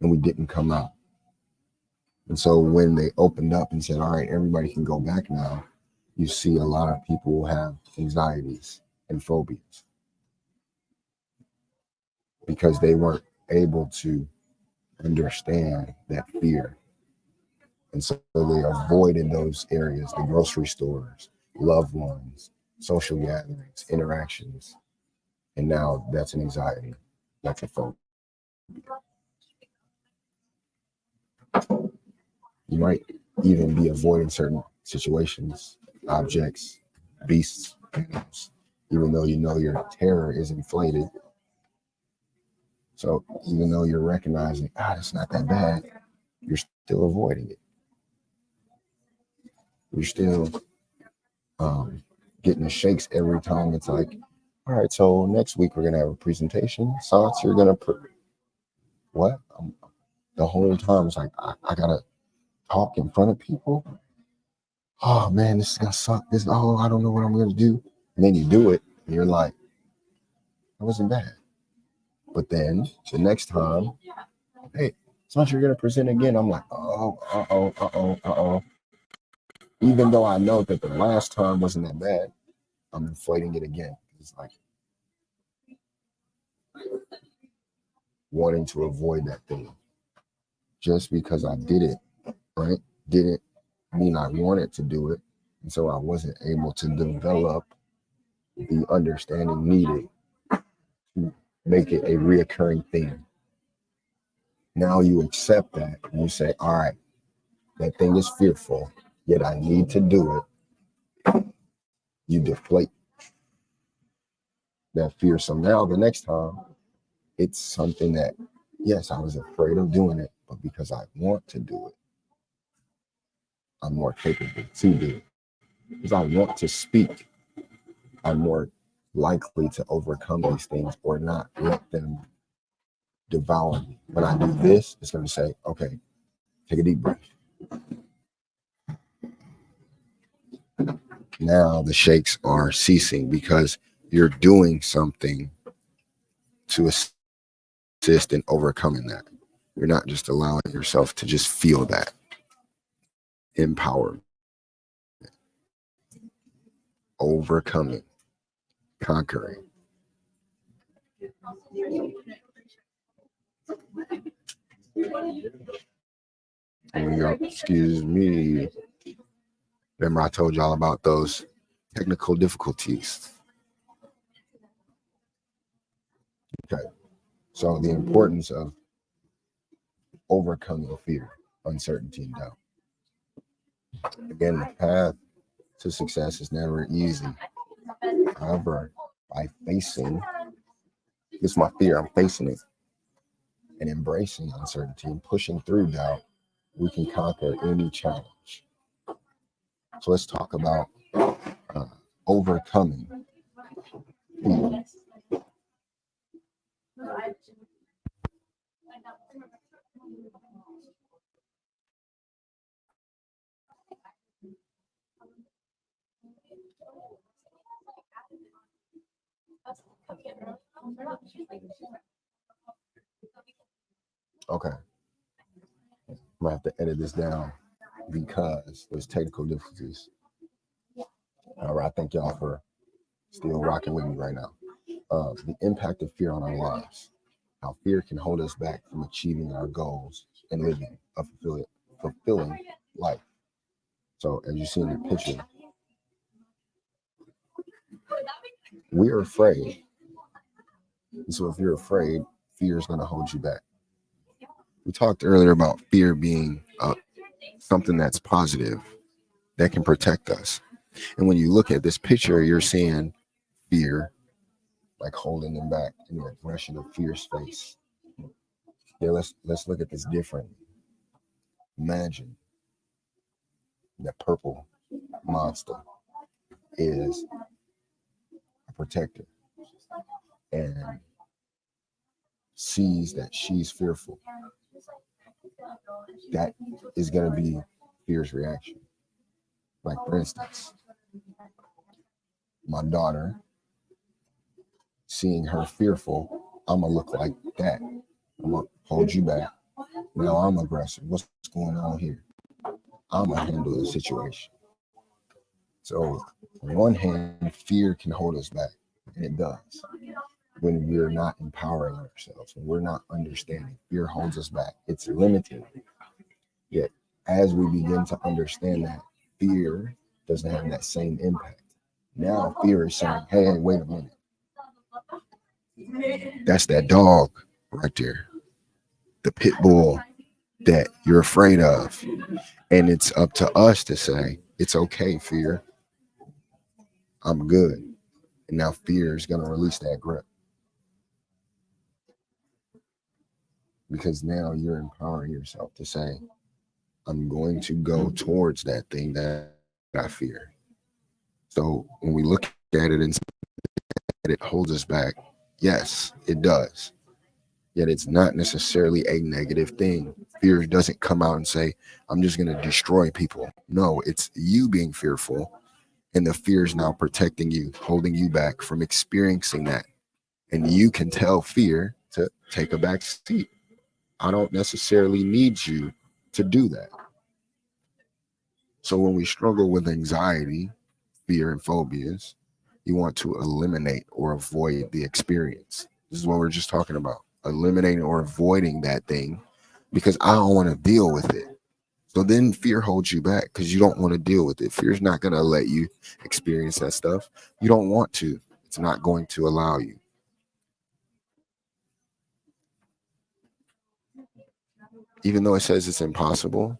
and we didn't come out. And so when they opened up and said, all right, everybody can go back now, you see a lot of people have anxieties and phobias because they weren't able to understand that fear. And so they avoided those areas, the grocery stores, loved ones, social gatherings, interactions. And now that's an anxiety, that's a phobia. You might even be avoiding certain situations, objects, beasts, animals, even though you know your terror is inflated. So even though you're recognizing, it's not that bad, you're still avoiding it. You're still getting the shakes every time. It's like, all right, so next week we're gonna have a presentation. Science, you're gonna put what? The whole time it's like I gotta talk in front of people. Oh man, this is gonna suck. I don't know what I'm gonna do. And then you do it, and you're like, that wasn't bad. But then the next time, hey, Science, you're gonna present again. I'm like, uh-oh. Even though I know that the last time wasn't that bad, I'm inflating it again. It's like wanting to avoid that thing. Just because I did it, right, didn't mean I wanted to do it. And so I wasn't able to develop the understanding needed to make it a reoccurring thing. Now you accept that and you say, all right, that thing is fearful, yet I need to do it. You deflate that fear. So now the next time, it's something that, yes, I was afraid of doing it, but because I want to do it, I'm more capable to do it. Because I want to speak, I'm more likely to overcome these things or not let them devour me. When I do this, it's going to say, okay, take a deep breath. Now the shakes are ceasing because you're doing something to assist in overcoming that. You're not just allowing yourself to just feel that empowerment, overcoming, conquering. Excuse me. Remember, I told y'all about those technical difficulties. Okay. So, the importance of overcoming fear, uncertainty, and doubt. Again, the path to success is never easy. However, by facing it's my fear, I'm facing it and embracing uncertainty and pushing through doubt, we can conquer any challenge. So let's talk about overcoming fear. Okay, I'm gonna have to edit this down because there's technical difficulties. All right, thank y'all for still rocking with me right now. The impact of fear on our lives. how fear can hold us back from achieving our goals and living a fulfilling life. So, as you see in the picture, we are afraid. So, if you're afraid, fear is going to hold you back. We talked earlier about fear being something that's positive that can protect us. And when you look at this picture, you're seeing fear like holding them back in the aggression of fear's face. Yeah, let's look at this differently. Imagine that purple monster is a protector and sees that she's fearful. That is going to be fear's reaction. Like, for instance, my daughter, seeing her fearful, I'm going to look like that. I'm going to hold you back. Now I'm aggressive. What's going on here? I'm going to handle the situation. So, on one hand, fear can hold us back, and it does. When we're not empowering ourselves, when we're not understanding, fear holds us back. It's limiting. Yet, as we begin to understand that, fear doesn't have that same impact. Now, fear is saying, hey, wait a minute. That's that dog right there, the pit bull that you're afraid of. And it's up to us to say, it's okay, fear. I'm good. And now fear is going to release that grip because now you're empowering yourself to say, I'm going to go towards that thing that I fear. So when we look at it and say that it holds us back, yes, it does. Yet it's not necessarily a negative thing. Fear doesn't come out and say, I'm just going to destroy people. No, it's you being fearful, and the fear is now protecting you, holding you back from experiencing that. And you can tell fear to take a back seat. I don't necessarily need you to do that. So when we struggle with anxiety, fear, and phobias, you want to eliminate or avoid the experience. This is what we're just talking about. Eliminating or avoiding that thing because I don't want to deal with it. So then fear holds you back because you don't want to deal with it. Fear's not going to let you experience that stuff. You don't want to. It's not going to allow you. Even though it says it's impossible,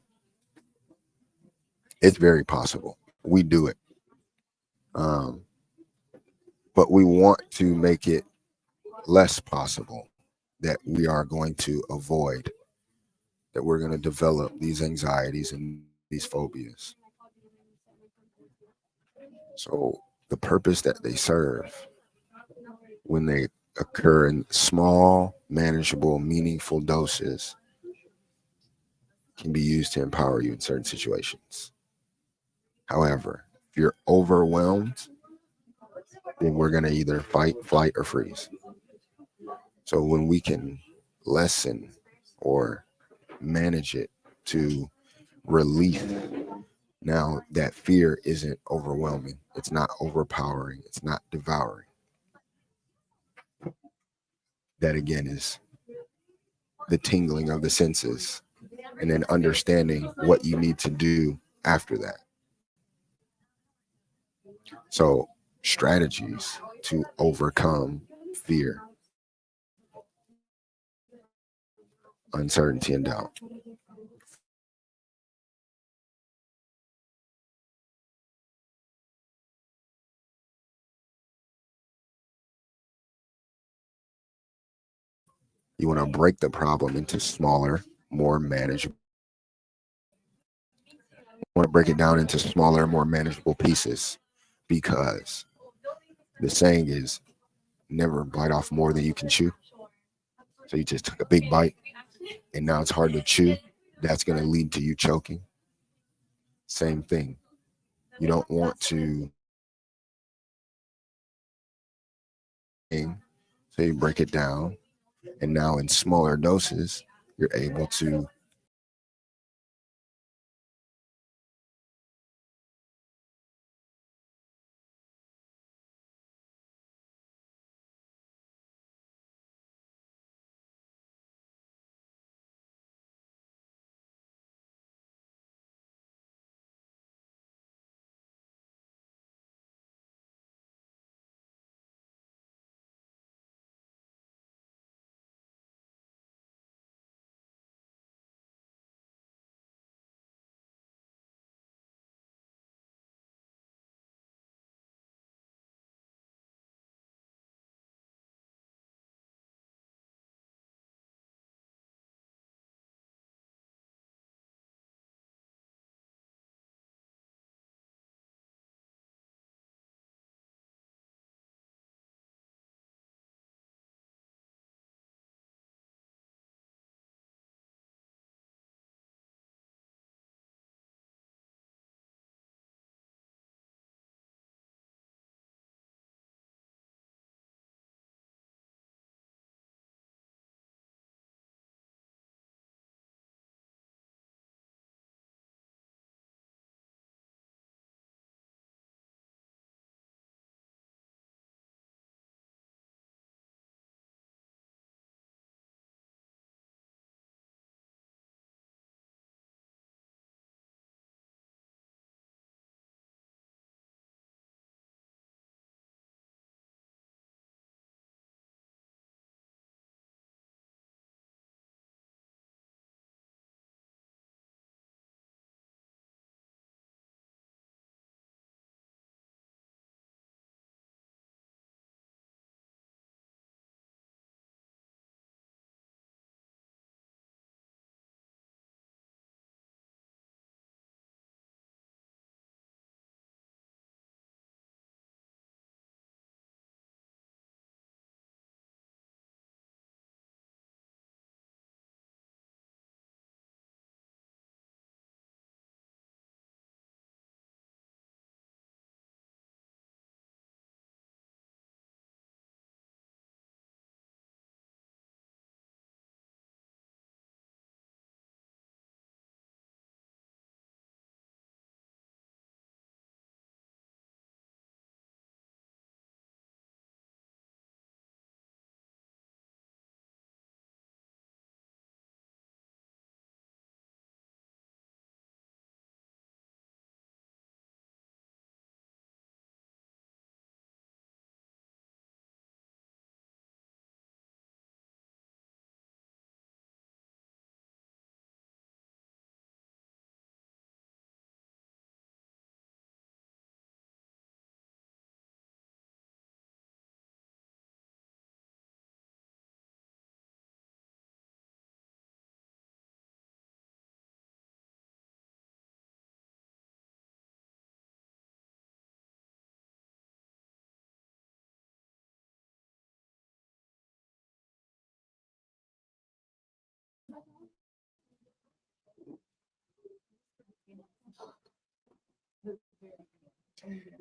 it's very possible. We do it. Um, but we want to make it less possible that we are going to avoid, that we're going to develop these anxieties and these phobias. So the purpose that they serve when they occur in small, manageable, meaningful doses can be used to empower you in certain situations. However, if you're overwhelmed, then we're going to either fight, flight, or freeze. So when we can lessen or manage it to release, now that fear isn't overwhelming, it's not overpowering, it's not devouring. That again is the tingling of the senses and then understanding what you need to do after that. So, strategies to overcome fear, uncertainty, and doubt. You want to break the problem into smaller, more manageable. You want to break it down into smaller, more manageable pieces because the saying is never bite off more than you can chew. So you just took a big bite and now it's hard to chew. That's going to lead to you choking. Same thing. You don't want to, so you break it down. And now in smaller doses, you're able to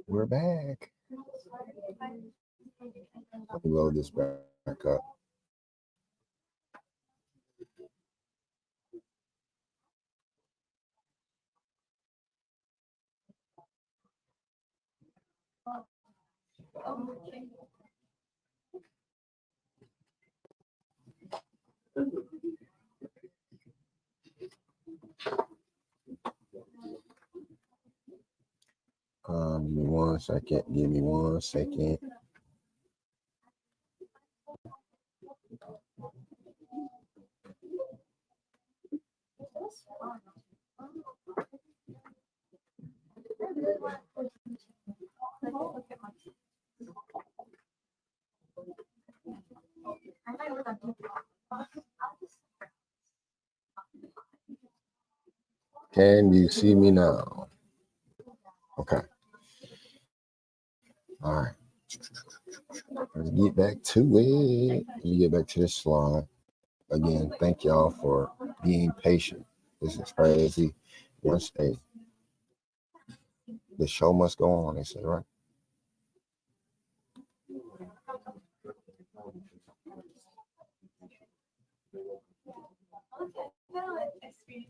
We're back. Let me load this back up. Give me 1 second. Give me 1 second. Can you see me now? Okay. All right. Let's get back to it. Let me get back to this slide. Again, thank y'all for being patient. This is crazy. Once the show must go on, they say, right?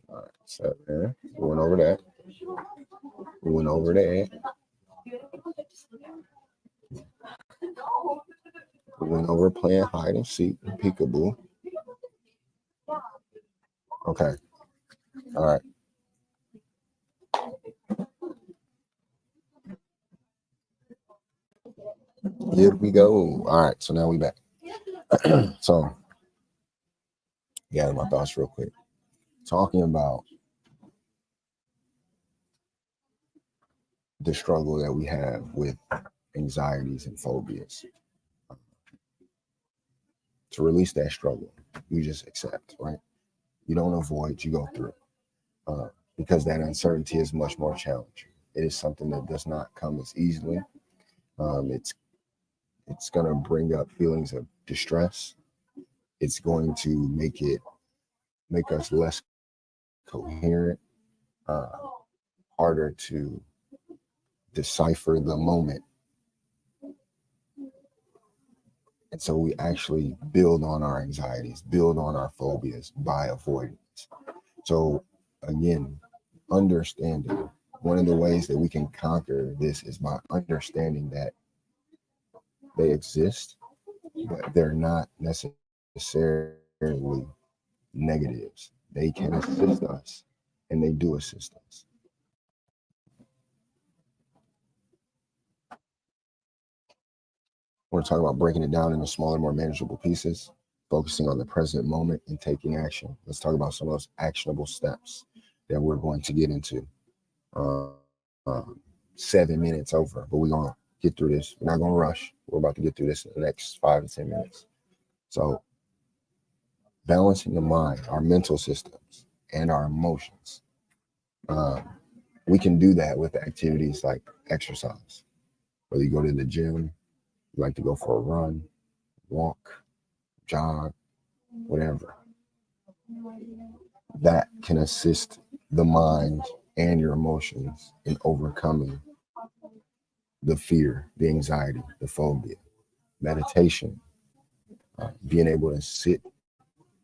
All right, so there. We went over that. We went over that. We went over playing hide and seek and peekaboo. Okay. All right. Here we go. All right. So now we back. So, gather my thoughts real quick. Talking about the struggle that we have with anxieties and phobias. To release that struggle, you just accept, right? You don't avoid, you go through. Because that uncertainty is much more challenging. It is something that does not come as easily. It's going to bring up feelings of distress. It's going to make us less coherent, uh, harder to decipher the moment. And so we actually build on our anxieties, build on our phobias by avoidance. So again, understanding one of the ways that we can conquer this is by understanding that they exist, but they're not necessarily negatives. They can assist us, and they do assist us. We're talking about breaking it down into smaller, more manageable pieces, focusing on the present moment and taking action. Let's talk about some of those actionable steps that we're going to get into. Uh, 7 minutes over, but we're going to get through this. We're not going to rush. We're about to get through this in the next 5 to 10 minutes. So, balancing the mind, our mental systems, and our emotions. We can do that with activities like exercise. Whether you go to the gym, you like to go for a run, walk, jog, whatever. That can assist the mind and your emotions in overcoming the fear, the anxiety, the phobia. Meditation, being able to sit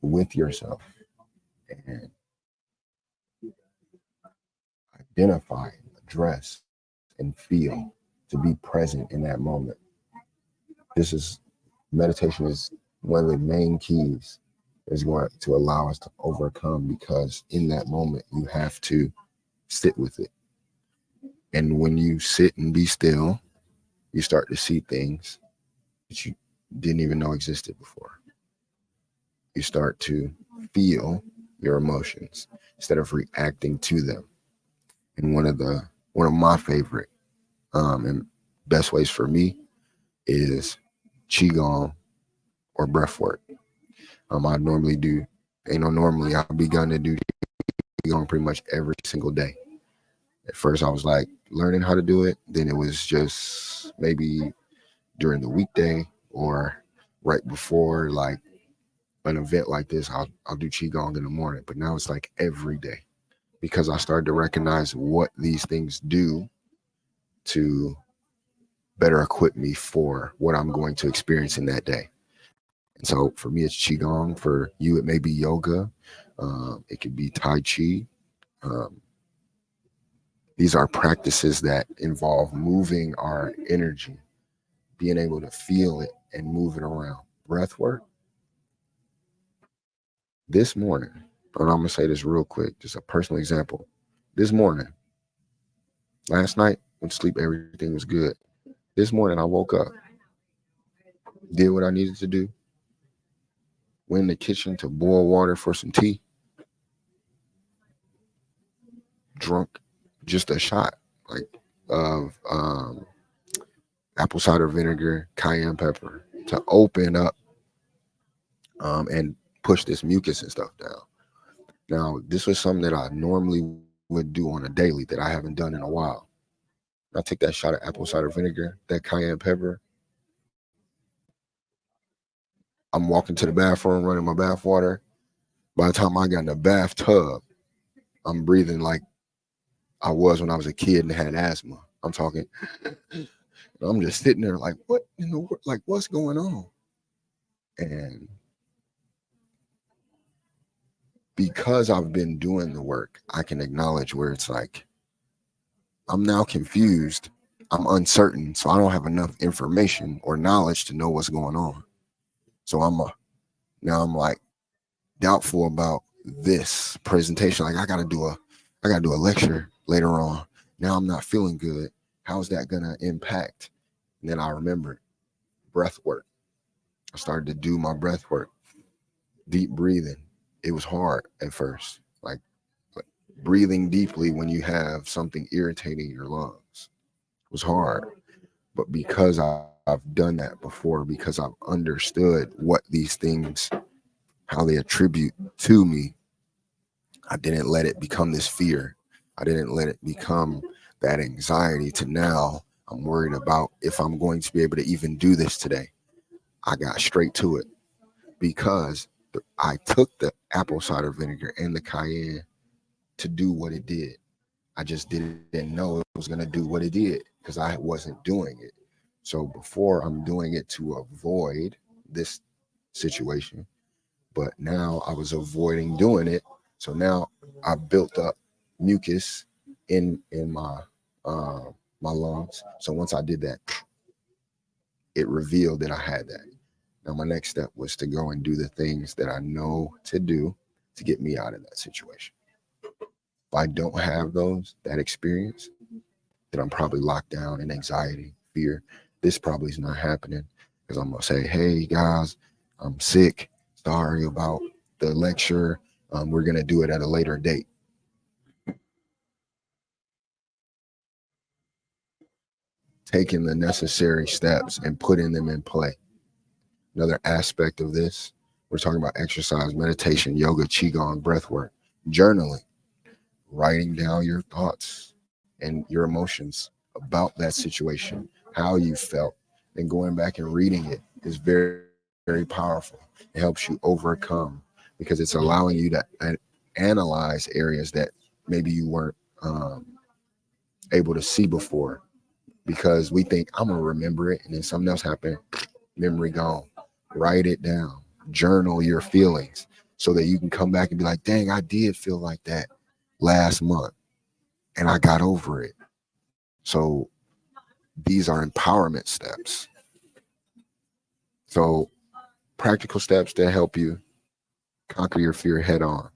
with yourself and identify, address, and feel, to be present in that moment. Meditation is one of the main keys is going to allow us to overcome, because in that moment you have to sit with it. And when you sit and be still, you start to see things that you didn't even know existed before. You start to feel your emotions instead of reacting to them. And one of my favorite and best ways for me is qigong or breath work. I normally do, normally I've begun to do qigong pretty much every single day. At first I was like learning how to do it. Then it was just maybe during the weekday or right before like an event like this, I'll do qigong in the morning. But now it's like every day, because I started to recognize what these things do to better equip me for what I'm going to experience in that day. And so for me, it's Qigong. For you, it may be yoga. It could be Tai Chi. Um, these are practices that involve moving our energy, being able to feel it and move it around. Breath work. This morning, and I'm going to say this real quick, just a personal example. This morning, last night, went to sleep, everything was good. This morning, I woke up, did what I needed to do, went in the kitchen to boil water for some tea, drunk just a shot like of apple cider vinegar, cayenne pepper to open up and push this mucus and stuff down. Now, this was something that I normally would do on a daily that I haven't done in a while. I take that shot of apple cider vinegar, that cayenne pepper. I'm walking to the bathroom, running my bath water. By the time I got in the bathtub, I'm breathing like I was when I was a kid and had asthma. I'm talking, I'm just sitting there like, what in the world? Like, what's going on? And because I've been doing the work, I can acknowledge where it's like, I'm now confused. I'm uncertain. So I don't have enough information or knowledge to know what's going on. So now I'm like doubtful about this presentation. Like I gotta do a lecture later on. Now I'm not feeling good. How's that gonna impact? And then I remembered breath work. I started to do my breath work, deep breathing. It was hard at first, like breathing deeply when you have something irritating your lungs was hard. But because I've done that before, because I've understood what these things, how they attribute to me, I didn't let it become this fear. I didn't let it become that anxiety to now I'm worried about if I'm going to be able to even do this today. I got straight to it because I took the apple cider vinegar and the cayenne to do what it did. I just didn't know it was going to do what it did because I wasn't doing it. So before I'm doing it to avoid this situation, but now I was avoiding doing it. So now I built up mucus in uh, my lungs. So once I did that, it revealed that I had that. Now my next step was to go and do the things that I know to do to get me out of that situation. If I don't have that experience, then I'm probably locked down in anxiety, fear. This probably is not happening because I'm gonna say, "Hey guys, I'm sick. Sorry about the lecture. We're gonna do it at a later date." Taking the necessary steps and putting them in play. Another aspect of this, we're talking about exercise, meditation, yoga, qigong, breath work, journaling, writing down your thoughts and your emotions about that situation, how you felt, and going back and reading it is very, very powerful. It helps you overcome because it's allowing you to analyze areas that maybe you weren't um, able to see before because we think I'm gonna remember it and then something else happened, memory gone. Write it down, journal your feelings so that you can come back and be like, dang, I did feel like that last month and I got over it. So these are empowerment steps. So practical steps that help you conquer your fear head on.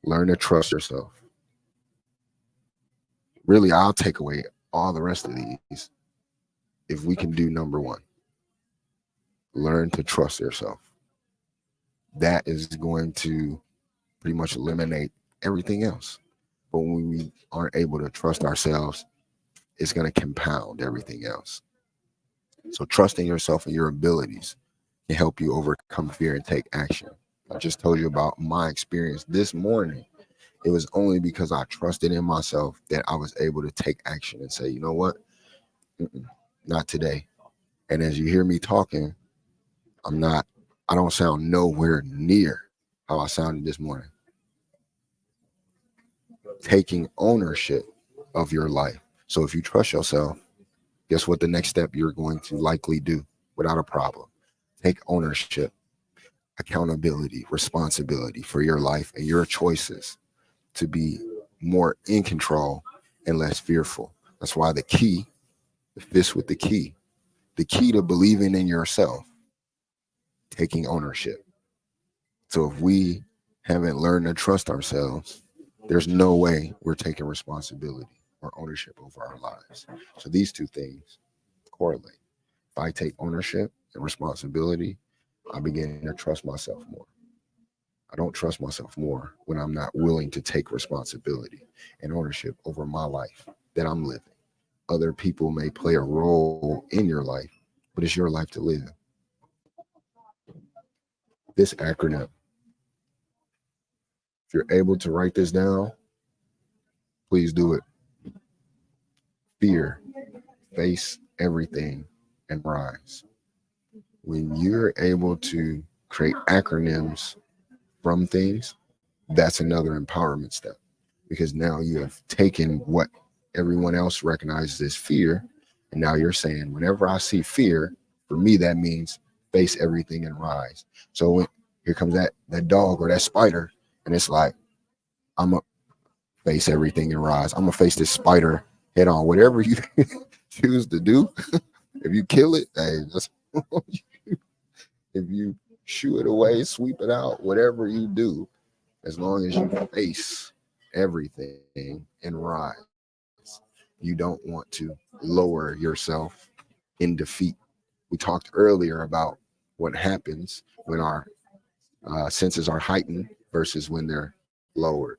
Learn to trust yourself. Really, I'll take away all the rest of these if we can do number one. Learn to trust yourself. That is going to pretty much eliminate everything else. But when we aren't able to trust ourselves, it's going to compound everything else. So trusting yourself and your abilities can help you overcome fear and take action. I just told you about my experience this morning. It was only because I trusted in myself that I was able to take action and say, you know what? Not today. And as you hear me talking, I don't sound nowhere near how I sounded this morning. Taking ownership of your life. So if you trust yourself, Guess what the next step you're going to likely do without a problem? Take ownership, accountability, responsibility for your life and your choices to be more in control and less fearful. That's why the fist with the key to believing in yourself, taking ownership. So if we haven't learned to trust ourselves, there's no way we're taking responsibility or ownership over our lives. So these two things correlate. If I take ownership and responsibility, I begin to trust myself more. I don't trust myself more when I'm not willing to take responsibility and ownership over my life that I'm living. Other people may play a role in your life, but it's your life to live. This acronym, if you're able to write this down, please do it. Fear, face everything, and rise. When you're able to create acronyms from things, that's another empowerment step because now you have taken what everyone else recognizes as fear. And now you're saying, whenever I see fear, for me, that means face everything and rise. So when here comes that dog or that spider, and it's like, I'm gonna face everything and rise. I'm gonna face this spider head on. Whatever you choose to do, if you kill it, hey, that's if you shoo it away, sweep it out, whatever you do, as long as you face everything and rise, you don't want to lower yourself in defeat. We talked earlier about what happens when our senses are heightened versus when they're lowered.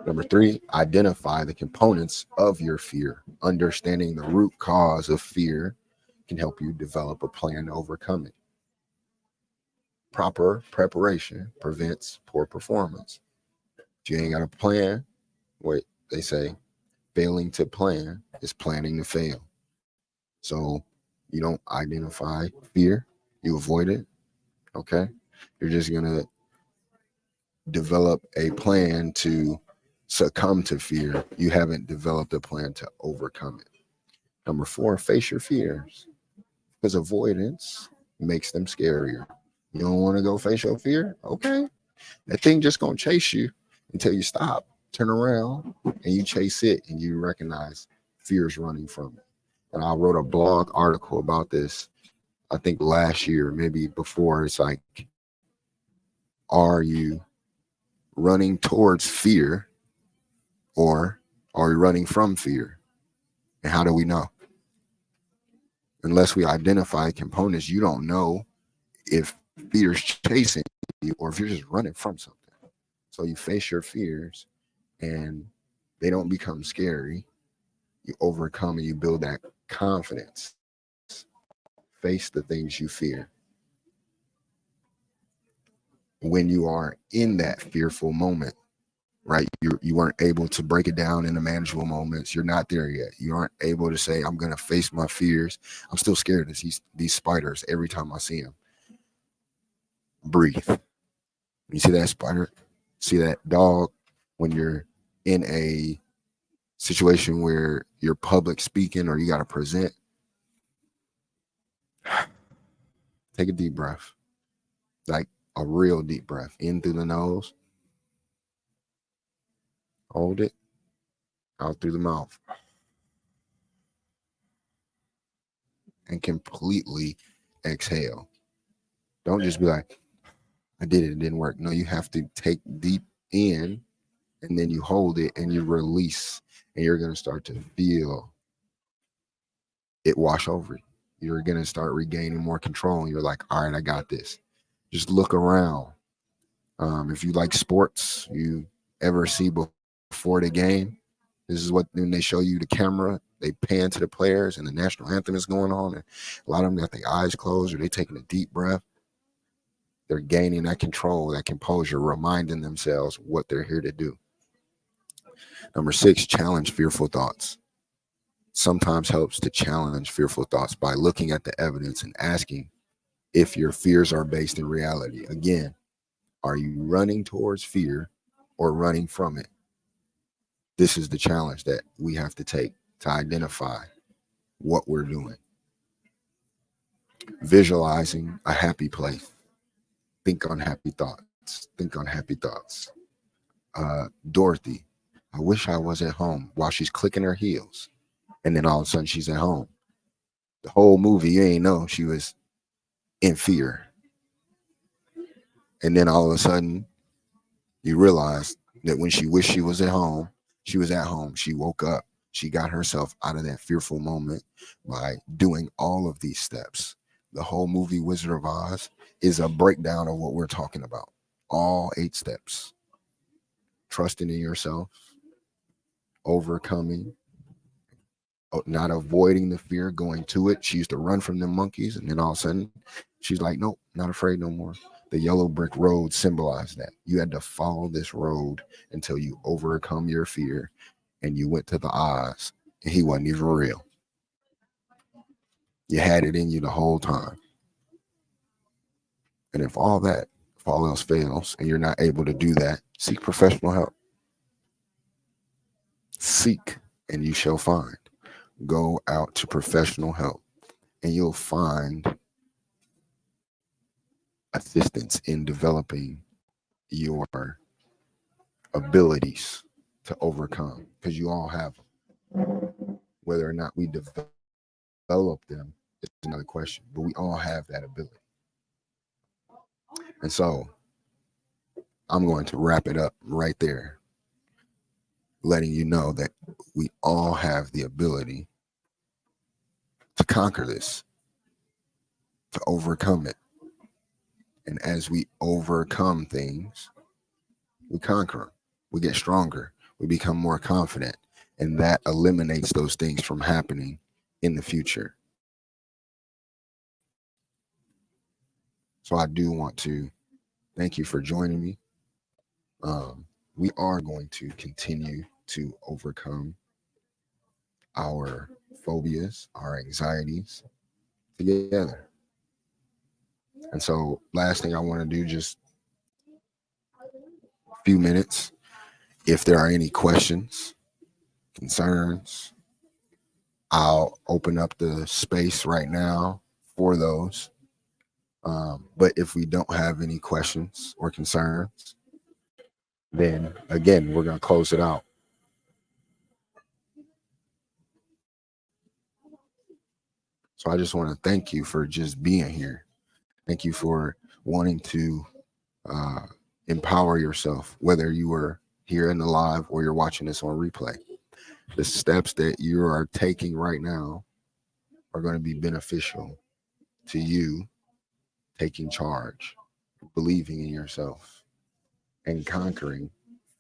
Number three, identify the components of your fear. Understanding the root cause of fear can help you develop a plan to overcome it. Proper preparation prevents poor performance. If you ain't got a plan, what they say, failing to plan is planning to fail. So you don't identify fear, you avoid it. Okay. You're just going to develop a plan to succumb to fear. You haven't developed a plan to overcome it. Number four, face your fears because avoidance makes them scarier. You don't want to go face your fear? Okay. That thing just going to chase you until you stop, turn around, and you chase it and you recognize fear is running from it. And I wrote a blog article about this, I think last year, maybe before. It's like, are you running towards fear or are you running from fear? And how do we know? Unless we identify components, you don't know if fear is chasing you or if you're just running from something. So you face your fears and they don't become scary. You overcome and you build that confidence. Face the things you fear. When you are in that fearful moment, right? You weren't able to break it down into manageable moments. You're not there yet. You aren't able to say, I'm gonna face my fears. I'm still scared of these spiders every time I see them. Breathe. You see that spider? See that dog? When you're in a situation where you're public speaking or you got to present, take a deep breath, like a real deep breath in through the nose, hold it out through the mouth, and completely exhale. Don't just be like, I did it, it didn't work. No, you have to take deep in and then you hold it and you release, and you're going to start to feel it wash over you. You're going to start regaining more control, and you're like, all right, I got this. Just look around. If you like sports, you ever see before the game, this is what when they show you the camera, they pan to the players and the national anthem is going on, and a lot of them got their eyes closed or they taking a deep breath. They're gaining that control, that composure, reminding themselves what they're here to do. Number six, challenge fearful thoughts. Sometimes helps to challenge fearful thoughts by looking at the evidence and asking if your fears are based in reality. Again, are you running towards fear or running from it? This is the challenge that we have to take to identify what we're doing. Visualizing a happy place. Think on happy thoughts. Think on happy thoughts. Dorothy, I wish I was at home while she's clicking her heels. And then all of a sudden she's at home. The whole movie, you ain't know she was in fear. And then all of a sudden you realize that when she wished she was at home, she was at home. She woke up. She got herself out of that fearful moment by doing all of these steps. The whole movie Wizard of Oz is a breakdown of what we're talking about. All 8 steps. Trusting in yourself, overcoming, not avoiding the fear, going to it. She used to run from them monkeys, and then all of a sudden, she's like, nope, not afraid no more. The yellow brick road symbolized that. You had to follow this road until you overcome your fear, and you went to the Oz, and he wasn't even real. You had it in you the whole time. And if all else fails, and you're not able to do that, seek professional help. Seek, and you shall find. Go out to professional help, and you'll find assistance in developing your abilities to overcome, because you all have them. Whether or not we develop them is another question, but we all have that ability. And so I'm going to wrap it up right there, letting you know that we all have the ability to conquer this, to overcome it. And as we overcome things, we conquer them. We get stronger. We become more confident. And that eliminates those things from happening in the future. So I do want to thank you for joining me. We are going to continue to overcome our phobias, our anxieties together. And so, last thing I want to do, just a few minutes. If there are any questions, concerns, I'll open up the space right now for those. But if we don't have any questions or concerns, then again, we're going to close it out. So I just want to thank you for just being here. Thank you for wanting to uh, empower yourself, whether you were here in the live or you're watching this on replay. The steps that you are taking right now are going to be beneficial to you taking charge, believing in yourself, and conquering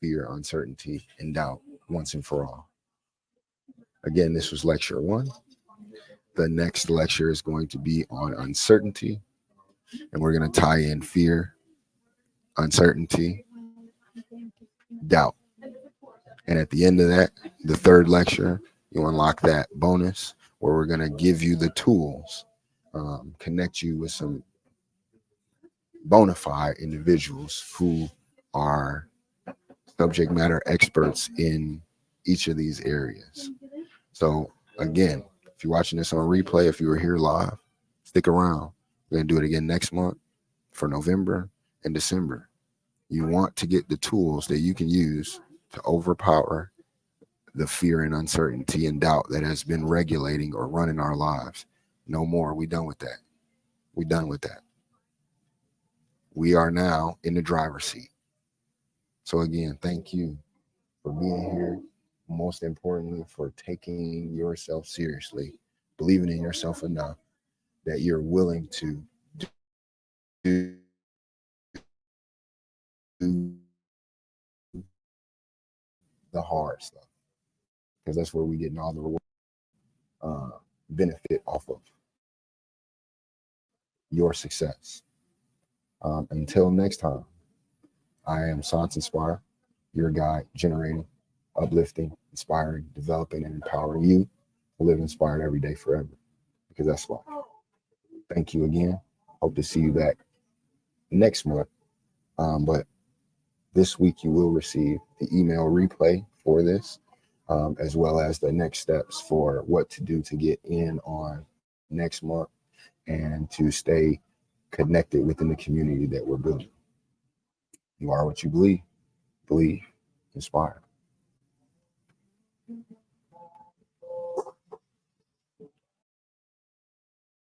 fear, uncertainty, and doubt once and for all. Again, this was lecture 1. The next lecture is going to be on uncertainty, and we're going to tie in fear, uncertainty, doubt. And at the end of that, the third lecture, you unlock that bonus where we're going to give you the tools, connect you with some bona fide individuals who are subject matter experts in each of these areas. So again, if you're watching this on replay, if you were here live, stick around. We're going to do it again next month for November and December. You want to get the tools that you can use to overpower the fear and uncertainty and doubt that has been regulating or running our lives. No more. We done with that. We done with that. We are now in the driver's seat. So again, thank you for being here. Most importantly, for taking yourself seriously, believing in yourself enough that you're willing to do the hard stuff, because that's where we getting all the reward, benefit off of your success. Until next time, I am Sans Inspire, your guide generating, uplifting, inspiring, developing, and empowering you to live inspired every day forever, because that's why. Thank you again. Hope to see you back next month. But this week you will receive the email replay for this. as well as the next steps for what to do to get in on next month and to stay connected within the community that we're building. You are what you believe, inspire.